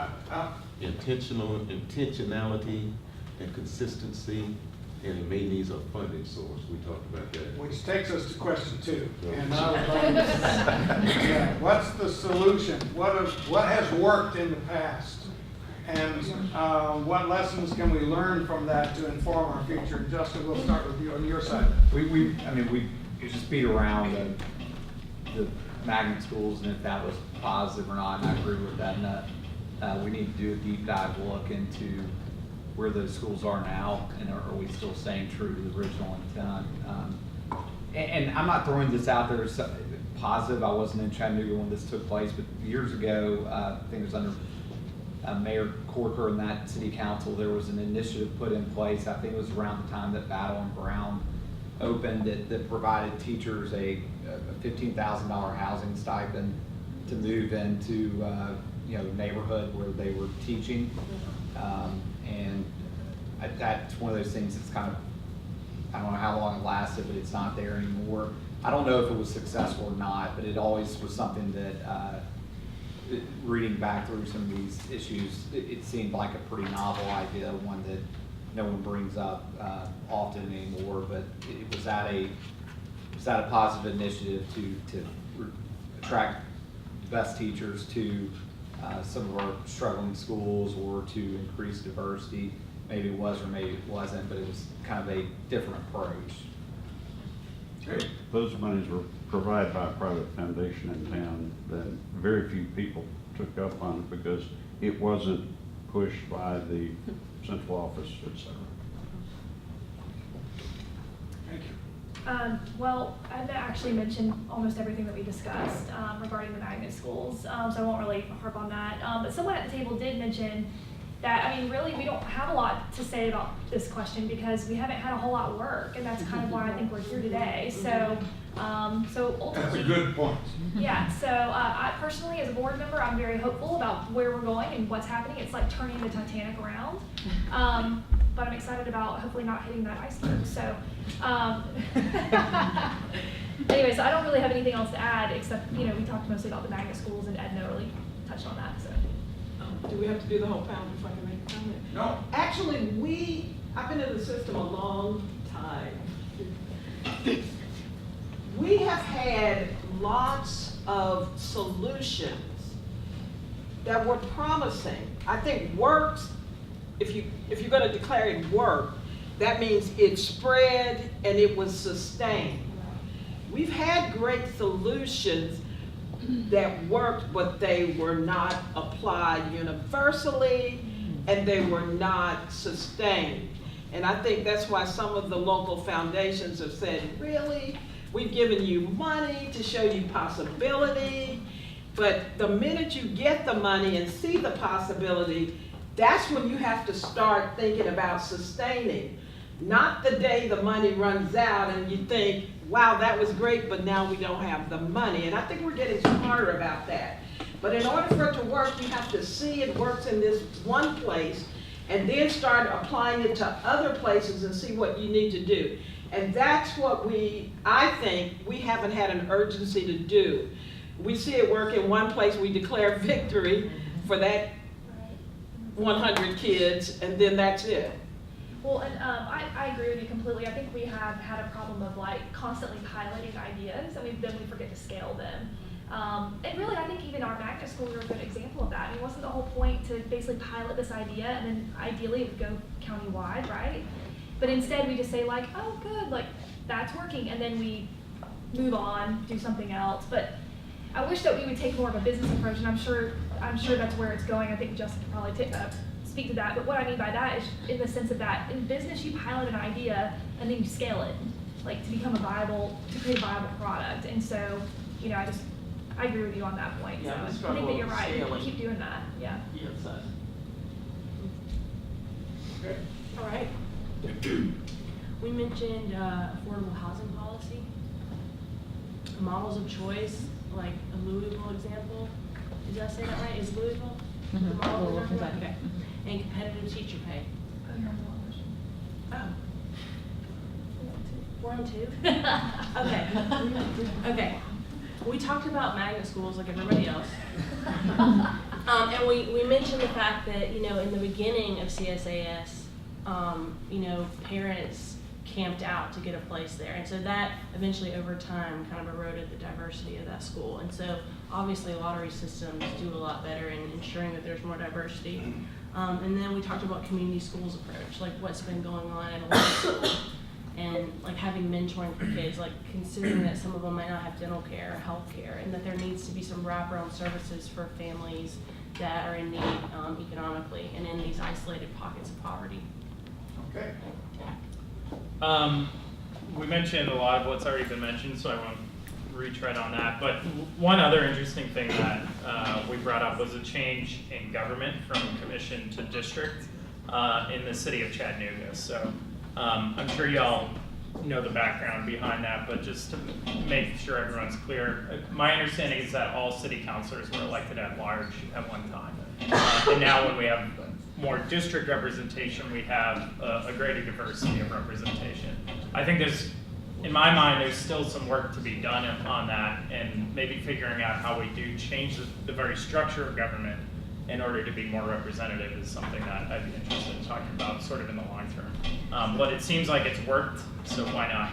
intentionality and consistency, and it may need a funding source. We talked about that. Which takes us to question 2. And I would like to say, what's the solution? What has worked in the past? And what lessons can we learn from that to inform our future? Justin, we'll start with you on your side. We you just beat around the magnet schools and if that was positive or not, and I agree with that. And we need to do a deep dive look into where those schools are now, and are we still staying true to the original intent? And I'm not throwing this out there as positive. I wasn't in Chattanooga when this took place, but years ago, I think it was under Mayor Corker and that city council, there was an initiative put in place. I think it was around the time that Battle and Brown opened that provided teachers a $15,000 housing stipend to move into the neighborhood where they were teaching. And that's one of those things that's kind of, I don't know how long it lasted, but it's not there anymore. I don't know if it was successful or not, but it always was something that, reading back through some of these issues, it seemed like a pretty novel idea, one that no one brings up often anymore, but was that a positive initiative to attract the best teachers to some of our struggling schools, or to increase diversity? Maybe it was or maybe it wasn't, but it was kind of a different approach. Those monies were provided by a private foundation in town that very few people took up on it because it wasn't pushed by the central office, etc. Thank you. Well, Edna actually mentioned almost everything that we discussed regarding the magnet schools, so I won't really harp on that. But someone at the table did mention that, I mean, really, we don't have a lot to say about this question because we haven't had a whole lot of work, and that's kind of why I think we're here today. So, so ultimately, That's a good point. yeah. So I personally, as a board member, I'm very hopeful about where we're going and what's happening. It's like turning the Titanic around. But I'm excited about hopefully not hitting that iceberg. So, anyway, so I don't really have anything else to add except, we talked mostly about the magnet schools, and Edna really touched on that. So. Do we have to do the whole panel before I can make a comment? No. Actually, I've been in the system a long time. We have had lots of solutions that were promising. I think works, if you're going to declare it work, that means it spread and it was sustained. We've had great solutions that worked, but they were not applied universally and they were not sustained. And I think that's why some of the local foundations have said, really, we've given you money to show you possibility, but the minute you get the money and see the possibility, that's when you have to start thinking about sustaining. Not the day the money runs out and you think, wow, that was great, but now we don't have the money. And I think we're getting smarter about that. But in order for it to work, you have to see it works in this one place and then start applying it to other places and see what you need to do. And that's what I think we haven't had an urgency to do. We see it work in one place, we declare victory for that 100 kids, and then that's it. Well, and I agree with you completely. I think we have had a problem of constantly piloting ideas, and then we forget to scale them. And really, I think even our magnet schools are a good example of that. I mean, wasn't the whole point to basically pilot this idea, and then ideally it would go countywide, right? But instead we just say oh, good, that's working, and then we move on, do something else. But I wish that we would take more of a business approach, and I'm sure that's where it's going. I think Justin could probably speak to that. But what I mean by that is in the sense of that in business you pilot an idea and then you scale it, to become to create a viable product. And so, I agree with you on that point. Yeah, so I think that you're right. scaling. We keep doing that. Yeah. Yes, Okay. All right. We mentioned affordable housing policy, models of choice, like a Louisville example. Did I say that right? Is Louisville the model we're talking about? Okay. And competitive teacher pay. Oh. We're on two? Okay. Okay. We talked about magnet schools like everybody else. And we mentioned the fact that, in the beginning of CSAS, parents camped out to get a place there. And so that eventually over time kind of eroded the diversity of that school. And so obviously lottery systems do a lot better in ensuring that there's more diversity. And then we talked about community schools approach, like what's been going on at a lot of schools. and like having mentoring for kids, like considering that some of them might not have dental care or health care, and that there needs to be some wraparound services for families that are in need economically and in these isolated pockets of poverty. Okay. We mentioned a lot of what's already been mentioned, so I won't retread on that. But one other interesting thing that we brought up was a change in government from commission to district in the city of Chattanooga. So I'm sure y'all know the background behind that, but just to make sure everyone's clear, my understanding is that all city councilors were elected at large at one time. And now when we have more district representation, we have a greater diversity of representation. I think in my mind, there's still some work to be done on that, and maybe figuring out how we do change the very structure of government in order to be more representative is something that I'd be interested in talking about sort of in the long term. But it seems like it's worked, so why not,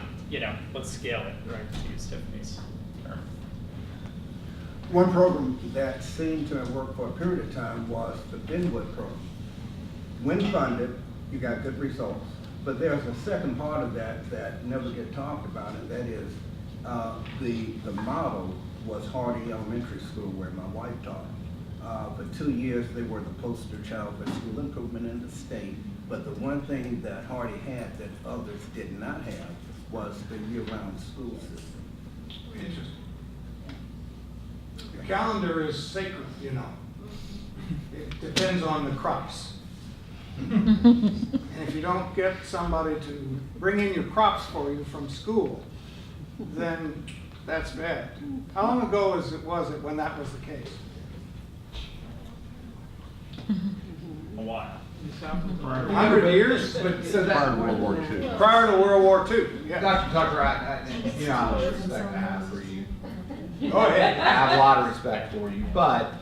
let's scale it, right, to use Tiffany's term. One program that seemed to have worked for a period of time was the Benwood program. When funded, you got good results. But there's a second part of that never get talked about, and that is the model was Hardy Elementary School, where my wife taught. For 2 years, they were the poster child for school improvement in the state. But the one thing that Hardy had that others did not have was the year-round school system. Interesting. The calendar is sacred, It depends on the crops. And if you don't get somebody to bring in your crops for you from school, then that's bad. How long ago was it when that was the case? A while. 100 years? But so that, Prior to World War II. Prior to World War II, yeah. Dr. Tucker, how much respect I have for you. Go ahead. I have a lot of respect for you, but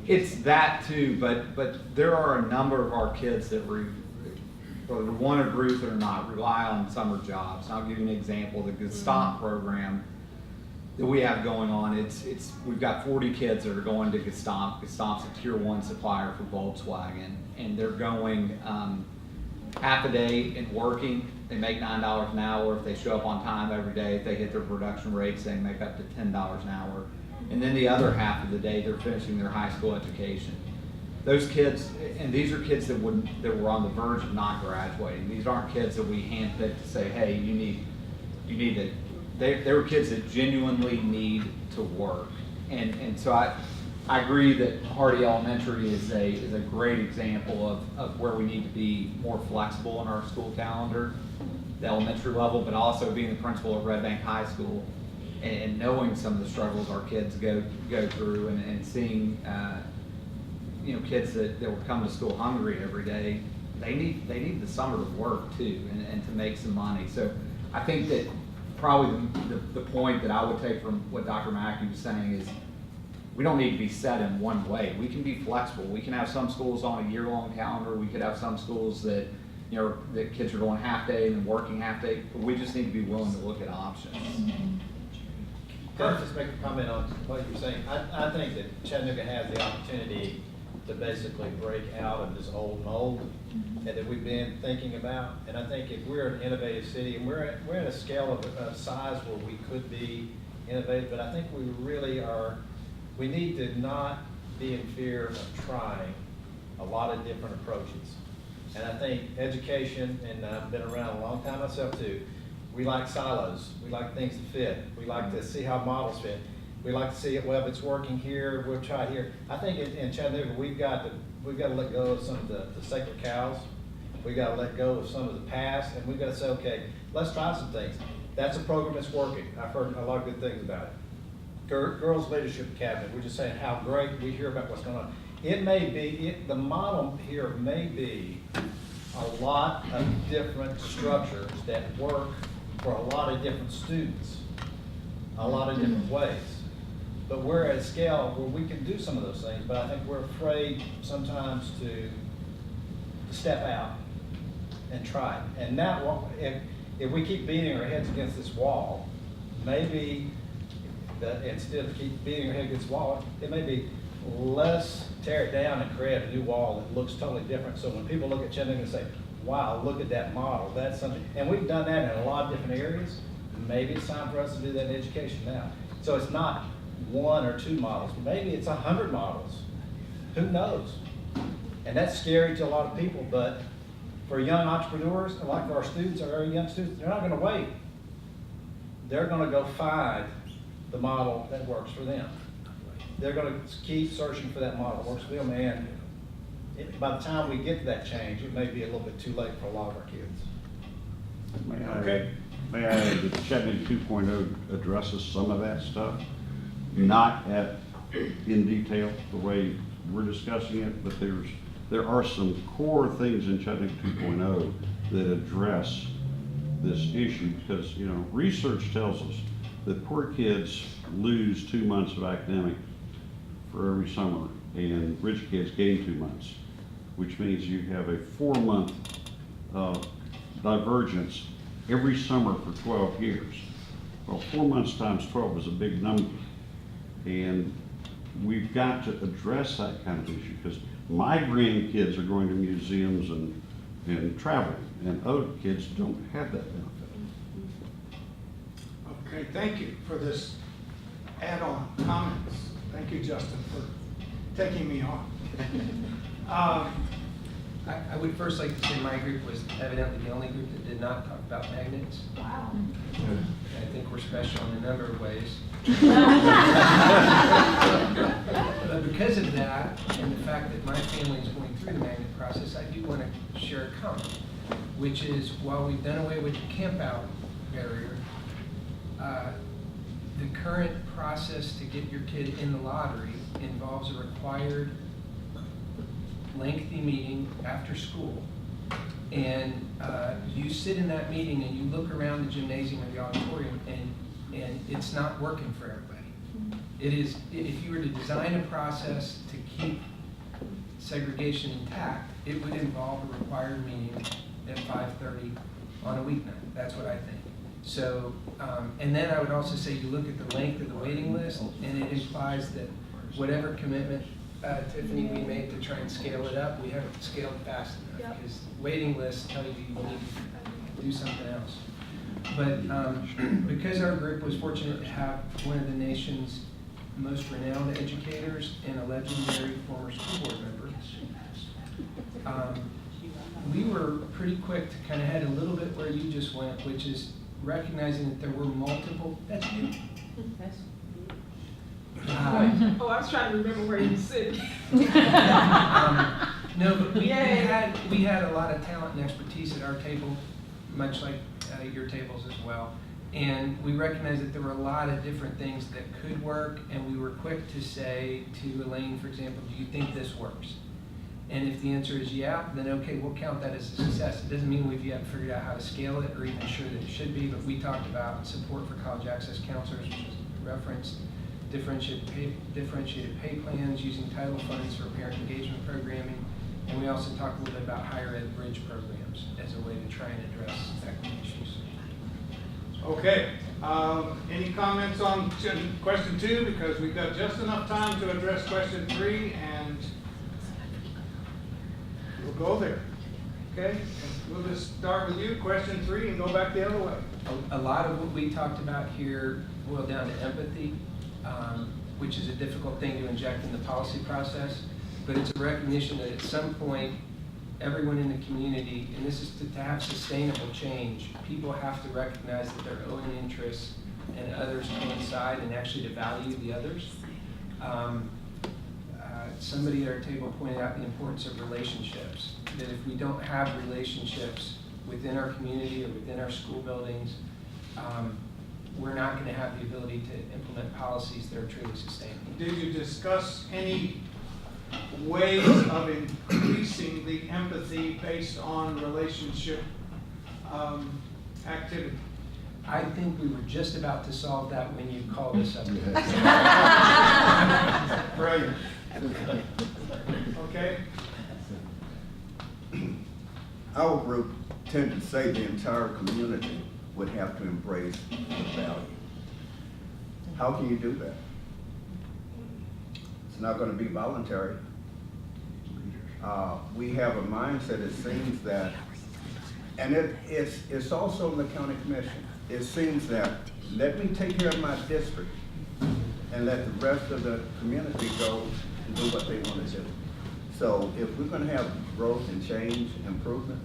it's that too. But there are a number of our kids that whether one or group or not, rely on summer jobs. I'll give you an example. The Gestamp program that we have going on, we've got 40 kids that are going to Gestamp. Gestamp's a tier 1 supplier for Volkswagen, and they're going half a day and working. They make $9 an hour if they show up on time every day. If they hit their production rates, they make up to $10 an hour. And then the other half of the day, they're finishing their high school education. Those kids, and these are kids that were on the verge of not graduating. These aren't kids that we handpicked to say, hey, you need to. They were kids that genuinely need to work, and so I agree that Hardy Elementary is a great example of where we need to be more flexible in our school calendar, the elementary level, but also being the principal at Red Bank High School and knowing some of the struggles our kids go through and seeing kids that will come to school hungry every day. They need the summer to work too and to make some money. So I think that probably the point that I would take from what Dr. Mackey was saying is we don't need to be set in one way. We can be flexible. We can have some schools on a year-long calendar. We could have some schools that that kids are going half day and then working half day. But we just need to be willing to look at options. Can I just make a comment on what you're saying? I think that Chattanooga has the opportunity to basically break out of this old mold that we've been thinking about. And I think if we're an innovative city, and we're at a scale of size where we could be innovative, but I think we really are, we need to not be in fear of trying a lot of different approaches. And I think education, and I've been around a long time myself too, we like silos. We like things to fit. We like to see how models fit. We like to see it, well, if it's working here, we'll try it here. I think in Chattanooga, we've got to let go of some of the sacred cows. We've got to let go of some of the past, and we've got to say, okay, let's try some things. That's a program that's working. I've heard a lot of good things about it. Girls Leadership Academy, we're just saying how great we hear about what's going on. It may be, the model here may be a lot of different structures that work for a lot of different students, a lot of different ways. But we're at a scale where we can do some of those things, but I think we're afraid sometimes to step out and try it. And now, if we keep beating our heads against this wall, maybe instead of keep beating our head against the wall, it may be let's tear it down and create a new wall that looks totally different. So when people look at Chattanooga and say, wow, look at that model, that's something, and we've done that in a lot of different areas. Maybe it's time for us to do that in education now. So it's not 1 or 2 models, maybe it's 100 models. Who knows? And that's scary to a lot of people, but for young entrepreneurs, and like for our students, our very young students, they're not gonna wait. They're gonna go find the model that works for them. They're gonna keep searching for that model that works for them, and by the time we get to that change, it may be a little bit too late for a lot of our kids. May I add that Chattanooga 2.0 addresses some of that stuff, not in detail the way we're discussing it, but there are some core things in Chattanooga 2.0 that address this issue, because research tells us that poor kids lose 2 months of academic for every summer, and rich kids gain 2 months, which means you have a 4-month divergence every summer for 12 years. Well, 4 months times 12 is a big number, and we've got to address that kind of issue, because my grandkids are going to museums and traveling, and other kids don't have that benefit. Okay, thank you for this add-on comments. Thank you, Justin, for taking me on. I would first like to say my group was evidently the only group that did not talk about magnets. Wow. I think we're special in a number of ways. But because of that, and the fact that my family is going through the magnet process, I do want to share a comment, which is while we've done away with the camp-out barrier, the current process to get your kid in the lottery involves a required lengthy meeting after school. And you sit in that meeting and you look around the gymnasium or the auditorium, and it's not working for everybody. It is, if you were to design a process to keep segregation intact, it would involve a required meeting at 5:30 on a weeknight. That's what I think. So, and then I would also say you look at the length of the waiting list, and it implies that whatever commitment Tiffany, we made to try and scale it up, we haven't scaled fast enough, because waiting lists tell you you need to do something else. But because our group was fortunate to have one of the nation's most renowned educators and a legendary former school board member, we were pretty quick to kind of head a little bit where you just went, which is recognizing that there were multiple, that's you. Oh, I was trying to remember where you were sitting. No, but we had a lot of talent and expertise at our table, much like your tables as well. And we recognized that there were a lot of different things that could work, and we were quick to say to Elaine, for example, do you think this works? And if the answer is yeah, then okay, we'll count that as a success. It doesn't mean we've yet figured out how to scale it or even sure that it should be, but we talked about support for college access counselors, which was referenced, differentiated pay plans, using title funds for parent engagement programming, and we also talked a little bit about higher ed bridge programs as a way to try and address equity issues. Okay, any comments on question 2? Because we've got just enough time to address question 3, and we'll go there. Okay, we'll just start with you, question 3, and go back the other way. A lot of what we talked about here boiled down to empathy, which is a difficult thing to inject in the policy process, but it's a recognition that at some point, everyone in the community, and this is to have sustainable change, people have to recognize that their own interests and others coincide, and actually to value the others. Somebody at our table pointed out the importance of relationships, that if we don't have relationships within our community or within our school buildings, we're not going to have the ability to implement policies that are truly sustainable. Did you discuss any ways of increasing the empathy based on relationship activity? I think we were just about to solve that when you called us up. Brilliant. Okay. Our group tend to say the entire community would have to embrace the value. How can you do that? It's not going to be voluntary. We have a mindset, it seems, that And it's also in the county commission. It seems that, let me take care of my district and let the rest of the community go and do what they want to do. So if we're going to have growth and change, improvement,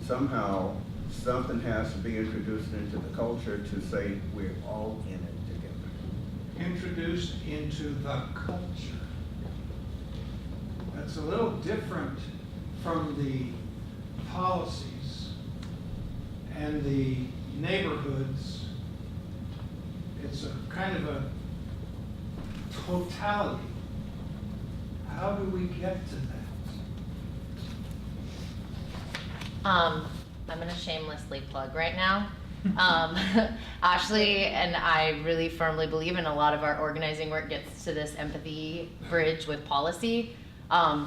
somehow something has to be introduced into the culture to say we're all in it together. Introduced into the culture. That's a little different from the policies and the neighborhoods. It's a kind of a totality. How do we get to that? I'm gonna shamelessly plug right now. Ashley and I really firmly believe in a lot of our organizing work gets to this empathy bridge with policy,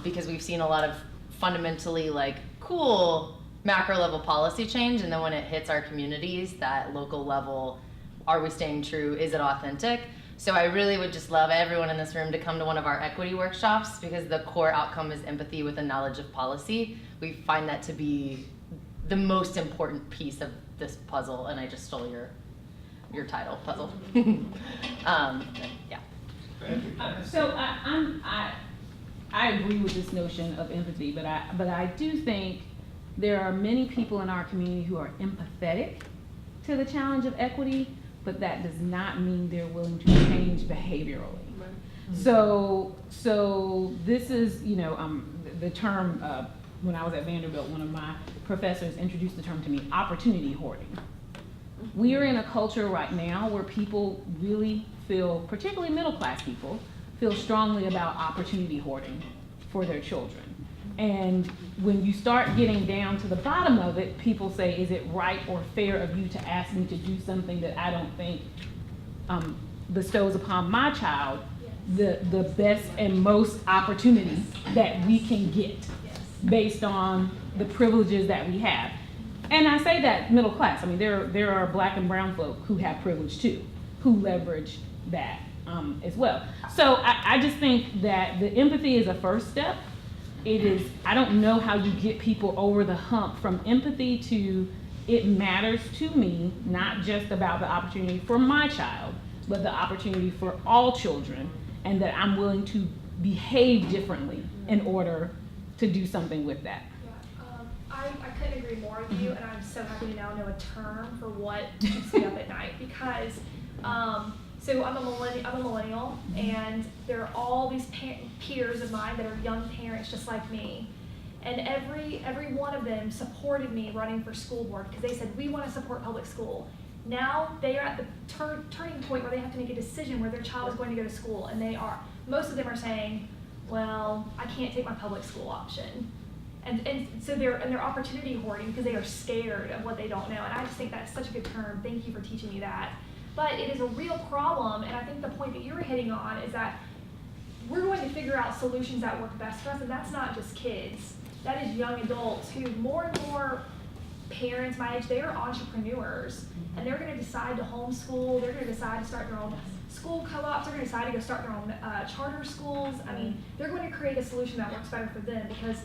because we've seen a lot of fundamentally like cool macro level policy change, and then when it hits our communities, that local level, are we staying true? Is it authentic? So I really would just love everyone in this room to come to one of our equity workshops, because the core outcome is empathy with a knowledge of policy. We find that to be the most important piece of this puzzle, and I just stole your title, puzzle. Yeah. So I agree with this notion of empathy, but I do think there are many people in our community who are empathetic to the challenge of equity, but that does not mean they're willing to change behaviorally. So this is, the term, when I was at Vanderbilt, one of my professors introduced the term to me, opportunity hoarding. We are in a culture right now where people really feel, particularly middle class people, feel strongly about opportunity hoarding for their children. And when you start getting down to the bottom of it, people say, is it right or fair of you to ask me to do something that I don't think bestows upon my child the best and most opportunity that we can get based on the privileges that we have. And I say that middle class. I mean, there are black and brown folk who have privilege too, who leverage that as well. So I just think that the empathy is a first step. It is, I don't know how you get people over the hump from empathy to it matters to me, not just about the opportunity for my child, but the opportunity for all children, and that I'm willing to behave differently in order to do something with that. I couldn't agree more with you, and I'm so happy to now know a term for what keeps me up at night, because so I'm a millennial, and there are all these peers of mine that are young parents just like me, and every one of them supported me running for school board because they said we want to support public school. Now they are at the turning point where they have to make a decision where their child is going to go to school, and most of them are saying, well, I can't take my public school option. And so they're opportunity hoarding because they are scared of what they don't know. And I just think that's such a good term. Thank you for teaching me that. But it is a real problem, and I think the point that you're hitting on is that we're going to figure out solutions that work best for us, and that's not just kids. That is young adults who, more and more parents my age, they are entrepreneurs, and they're going to decide to homeschool, they're going to decide to start their own school co-ops, they're going to decide to go start their own charter schools. I mean, they're going to create a solution that works better for them, because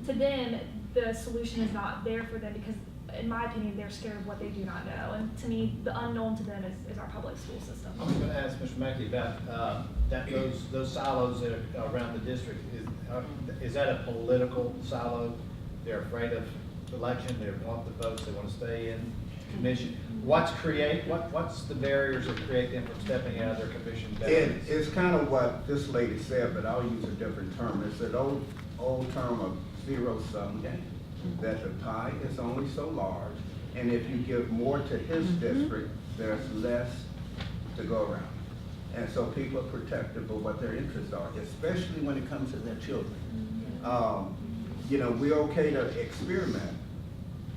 to them, the solution is not there for them, because in my opinion, they're scared of what they do not know. And to me, the unknown to them is our public school system. I was going to ask Mr. McKee about those silos that are around the district. Is that a political silo? They're afraid of election, they want the votes, they want to stay in commission. What's the barriers that create them from stepping out of their commission boundaries? It's kind of what this lady said, but I'll use a different term. It's an old term of zero-sum game. That the pie is only so large, and if you give more to his district, there's less to go around. And so people are protective of what their interests are, especially when it comes to their children. We're okay to experiment,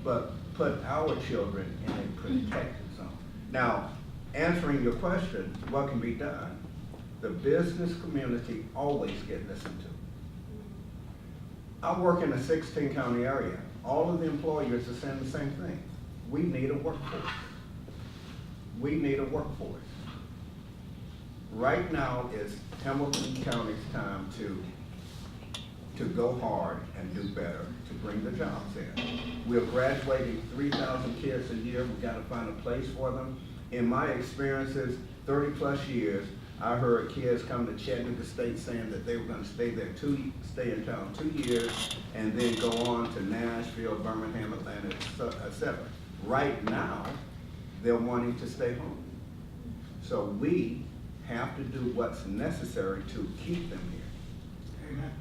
but put our children in a protected zone. Now, answering your question, what can be done? The business community always get listened to. I work in a 16-county area. All of the employers are saying the same thing. We need a workforce. We need a workforce. Right now is Hamilton County's time to to go hard and do better to bring the jobs in. We're graduating 3,000 kids a year. We've got to find a place for them. In my experiences, 30 plus years, I heard kids come to Chattanooga State saying that they were going to stay in town 2 years and then go on to Nashville, Birmingham, Atlanta, etc. Right now, they're wanting to stay home. So we have to do what's necessary to keep them here. Amen.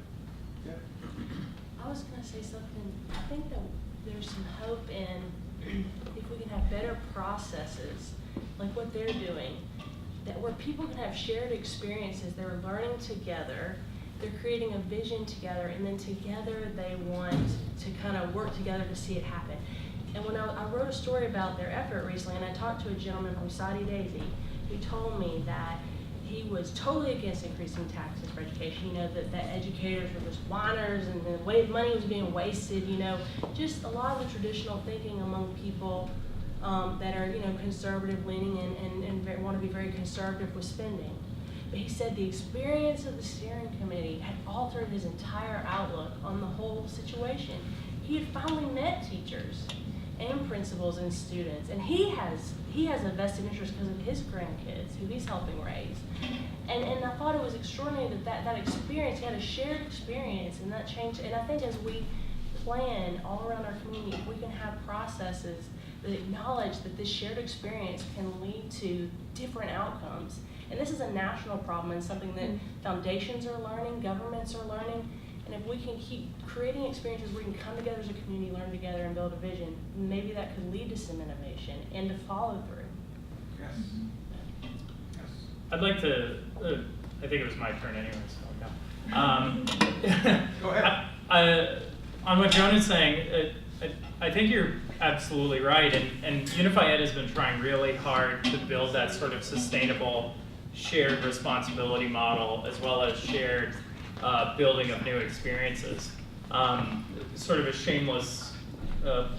I was gonna say something, I think that there's some hope in if we can have better processes, like what they're doing, that where people can have shared experiences, they're learning together, they're creating a vision together, and then together they want to kind of work together to see it happen. And when I wrote a story about their effort recently, and I talked to a gentleman from Saudi Daisy, who told me that he was totally against increasing taxes for education, that educators were just whiners and the way money was being wasted, just a lot of the traditional thinking among people that are, conservative leaning and want to be very conservative with spending. But he said the experience of the steering committee had altered his entire outlook on the whole situation. He had finally met teachers and principals and students, and he has a vested interest because of his grandkids who he's helping raise. And I thought it was extraordinary that experience, he had a shared experience, and that changed. And I think as we plan all around our community, if we can have processes that acknowledge that this shared experience can lead to different outcomes. And this is a national problem and something that foundations are learning, governments are learning. And if we can keep creating experiences where we can come together as a community, learn together, and build a vision, maybe that could lead to some innovation and to follow through. Yes. Yes. I'd like to, I think it was my turn anyway, so Go ahead. On what Joan is saying, I think you're absolutely right, and Unify Ed has been trying really hard to build that sort of sustainable shared responsibility model, as well as shared building of new experiences. Sort of a shameless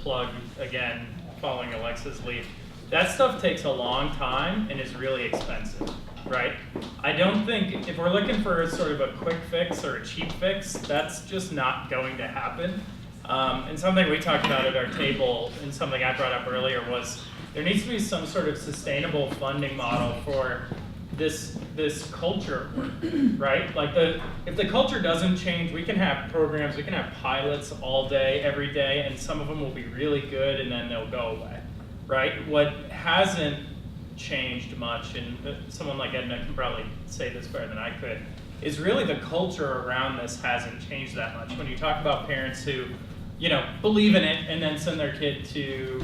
plug, again, following Alexa's lead. That stuff takes a long time and is really expensive, right? I don't think, if we're looking for sort of a quick fix or a cheap fix, that's just not going to happen. And something we talked about at our table, and something I brought up earlier, was there needs to be some sort of sustainable funding model for this culture work, right? Like if the culture doesn't change, we can have programs, we can have pilots all day, every day, and some of them will be really good and then they'll go away, right? What hasn't changed much, and someone like Edna can probably say this better than I could, is really the culture around this hasn't changed that much. When you talk about parents who, believe in it and then send their kid to,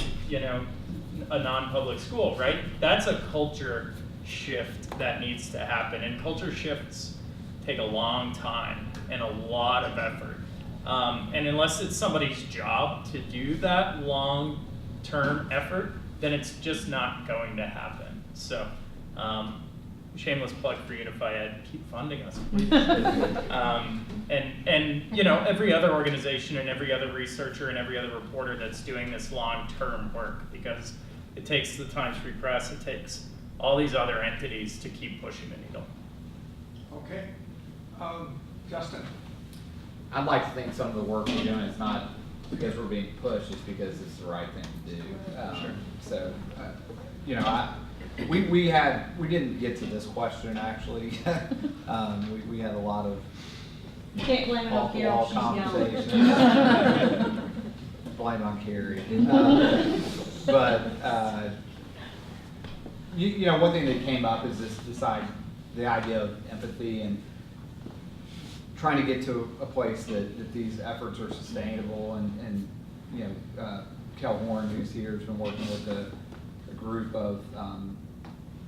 a non-public school, right? That's a culture shift that needs to happen, and culture shifts take a long time and a lot of effort. And unless it's somebody's job to do that long-term effort, then it's just not going to happen. So, shameless plug for Unify Ed, keep funding us, please. And every other organization and every other researcher and every other reporter that's doing this long-term work, because it takes the Times Free Press, it takes all these other entities to keep pushing the needle. Okay. Justin. I'd like to think some of the work we're doing is not because we're being pushed, it's because it's the right thing to do. Sure. So, we didn't get to this question actually. We had a lot of You can't blame it on Carol, she's young. conversations. Blame on Carrie. One thing that came up is the idea of empathy and trying to get to a place that these efforts are sustainable. And Kel Horn, who's here, has been working with a group of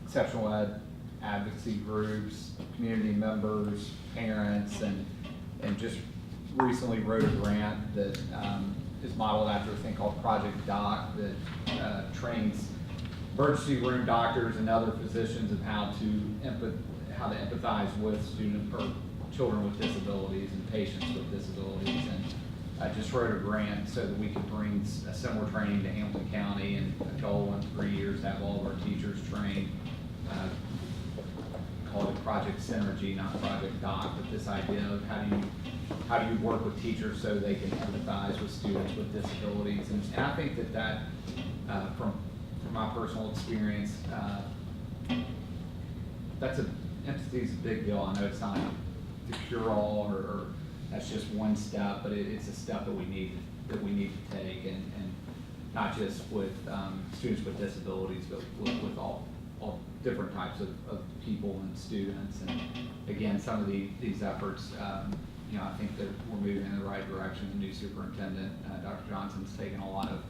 exceptional ed advocacy groups, community members, parents, and just recently wrote a grant that is modeled after a thing called Project Doc that trains emergency room doctors and other physicians of how to empathize with children with disabilities and patients with disabilities. And I just wrote a grant so that we could bring a similar training to Hamilton County, and a goal in 3 years to have all of our teachers trained. call it Project Synergy, not Project Doc, but this idea of how do you work with teachers so they can empathize with students with disabilities. And I think that from my personal experience, empathy is a big deal. I know it's not the cure-all or that's just one step, but it's a step that we need to take, and not just with students with disabilities, but with all different types of people and students. And again, some of these efforts, I think that we're moving in the right direction. The new superintendent, Dr. Johnson's taken a lot of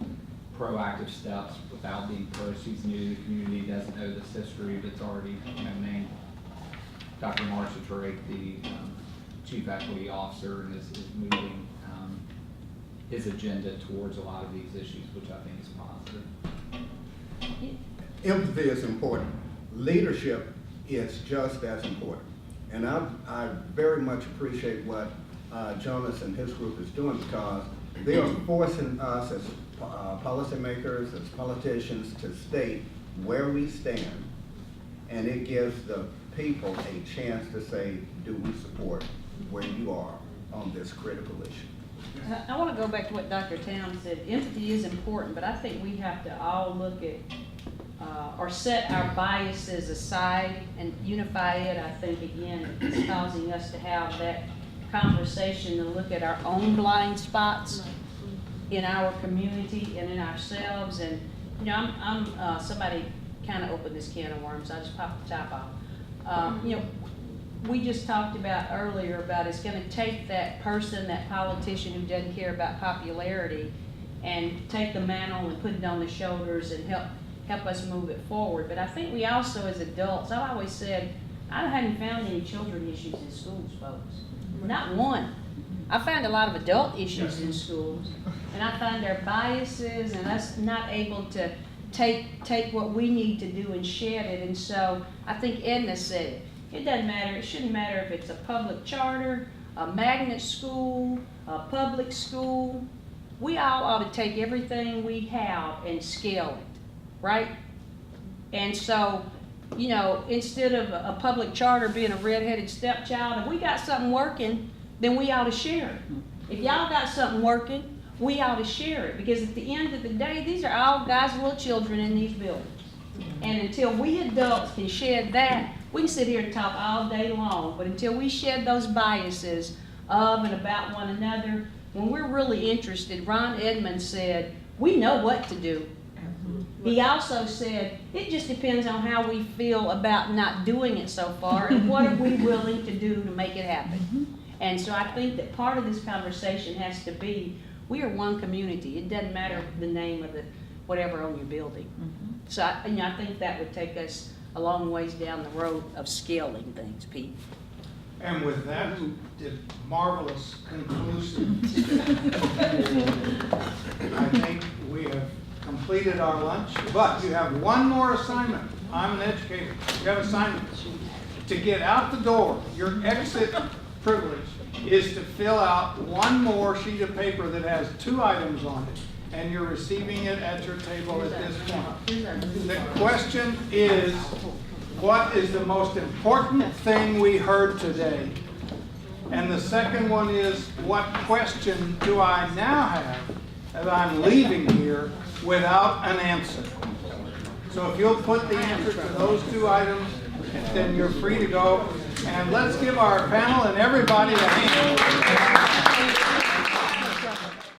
proactive steps without being pushed. He's new to the community, doesn't know this history, but it's already named Dr. Marcia Drake, the Chief Equity Officer, and is moving his agenda towards a lot of these issues, which I think is positive. Empathy is important. Leadership is just as important. And I very much appreciate what Jonas and his group is doing, because they are forcing us as policymakers, as politicians, to state where we stand, and it gives the people a chance to say, do we support where you are on this critical issue? I want to go back to what Dr. Town said. Empathy is important, but I think we have to all look at or set our biases aside and unify it. I think, again, it's causing us to have that conversation and look at our own blind spots in our community and in ourselves. And, I'm somebody kind of opened this can of worms. I just popped the top off. We just talked about earlier about it's going to take that person, that politician who doesn't care about popularity, and take the mantle and put it on the shoulders and help us move it forward. But I think we also, as adults, I've always said, I haven't found any children issues in schools, folks. Not one. I find a lot of adult issues in schools, and I find their biases and us not able to take what we need to do and shed it. And so I think Edna said it doesn't matter. It shouldn't matter if it's a public charter, a magnet school, a public school. We all ought to take everything we have and scale it, right? And so, instead of a public charter being a red-headed stepchild, if we got something working, then we ought to share it. If y'all got something working, we ought to share it, because at the end of the day, these are all guys and little children in these buildings. And until we adults can shed that, we can sit here and talk all day long, but until we shed those biases of and about one another, when we're really interested, Ron Edmonds said, we know what to do. He also said, it just depends on how we feel about not doing it so far, and what are we willing to do to make it happen. And so I think that part of this conversation has to be, we are one community. It doesn't matter the name of the whatever on your building. So I think that would take us a long ways down the road of scaling things, Pete. And with that marvelous conclusion, I think we have completed our lunch, but you have one more assignment. I'm an educator. You have assignments. To get out the door, your exit privilege is to fill out one more sheet of paper that has 2 items on it, and you're receiving it at your table at this point. The question is, what is the most important thing we heard today? And the second one is, what question do I now have that I'm leaving here without an answer? So if you'll put the answer to those 2 items, then you're free to go. And let's give our panel and everybody a hand.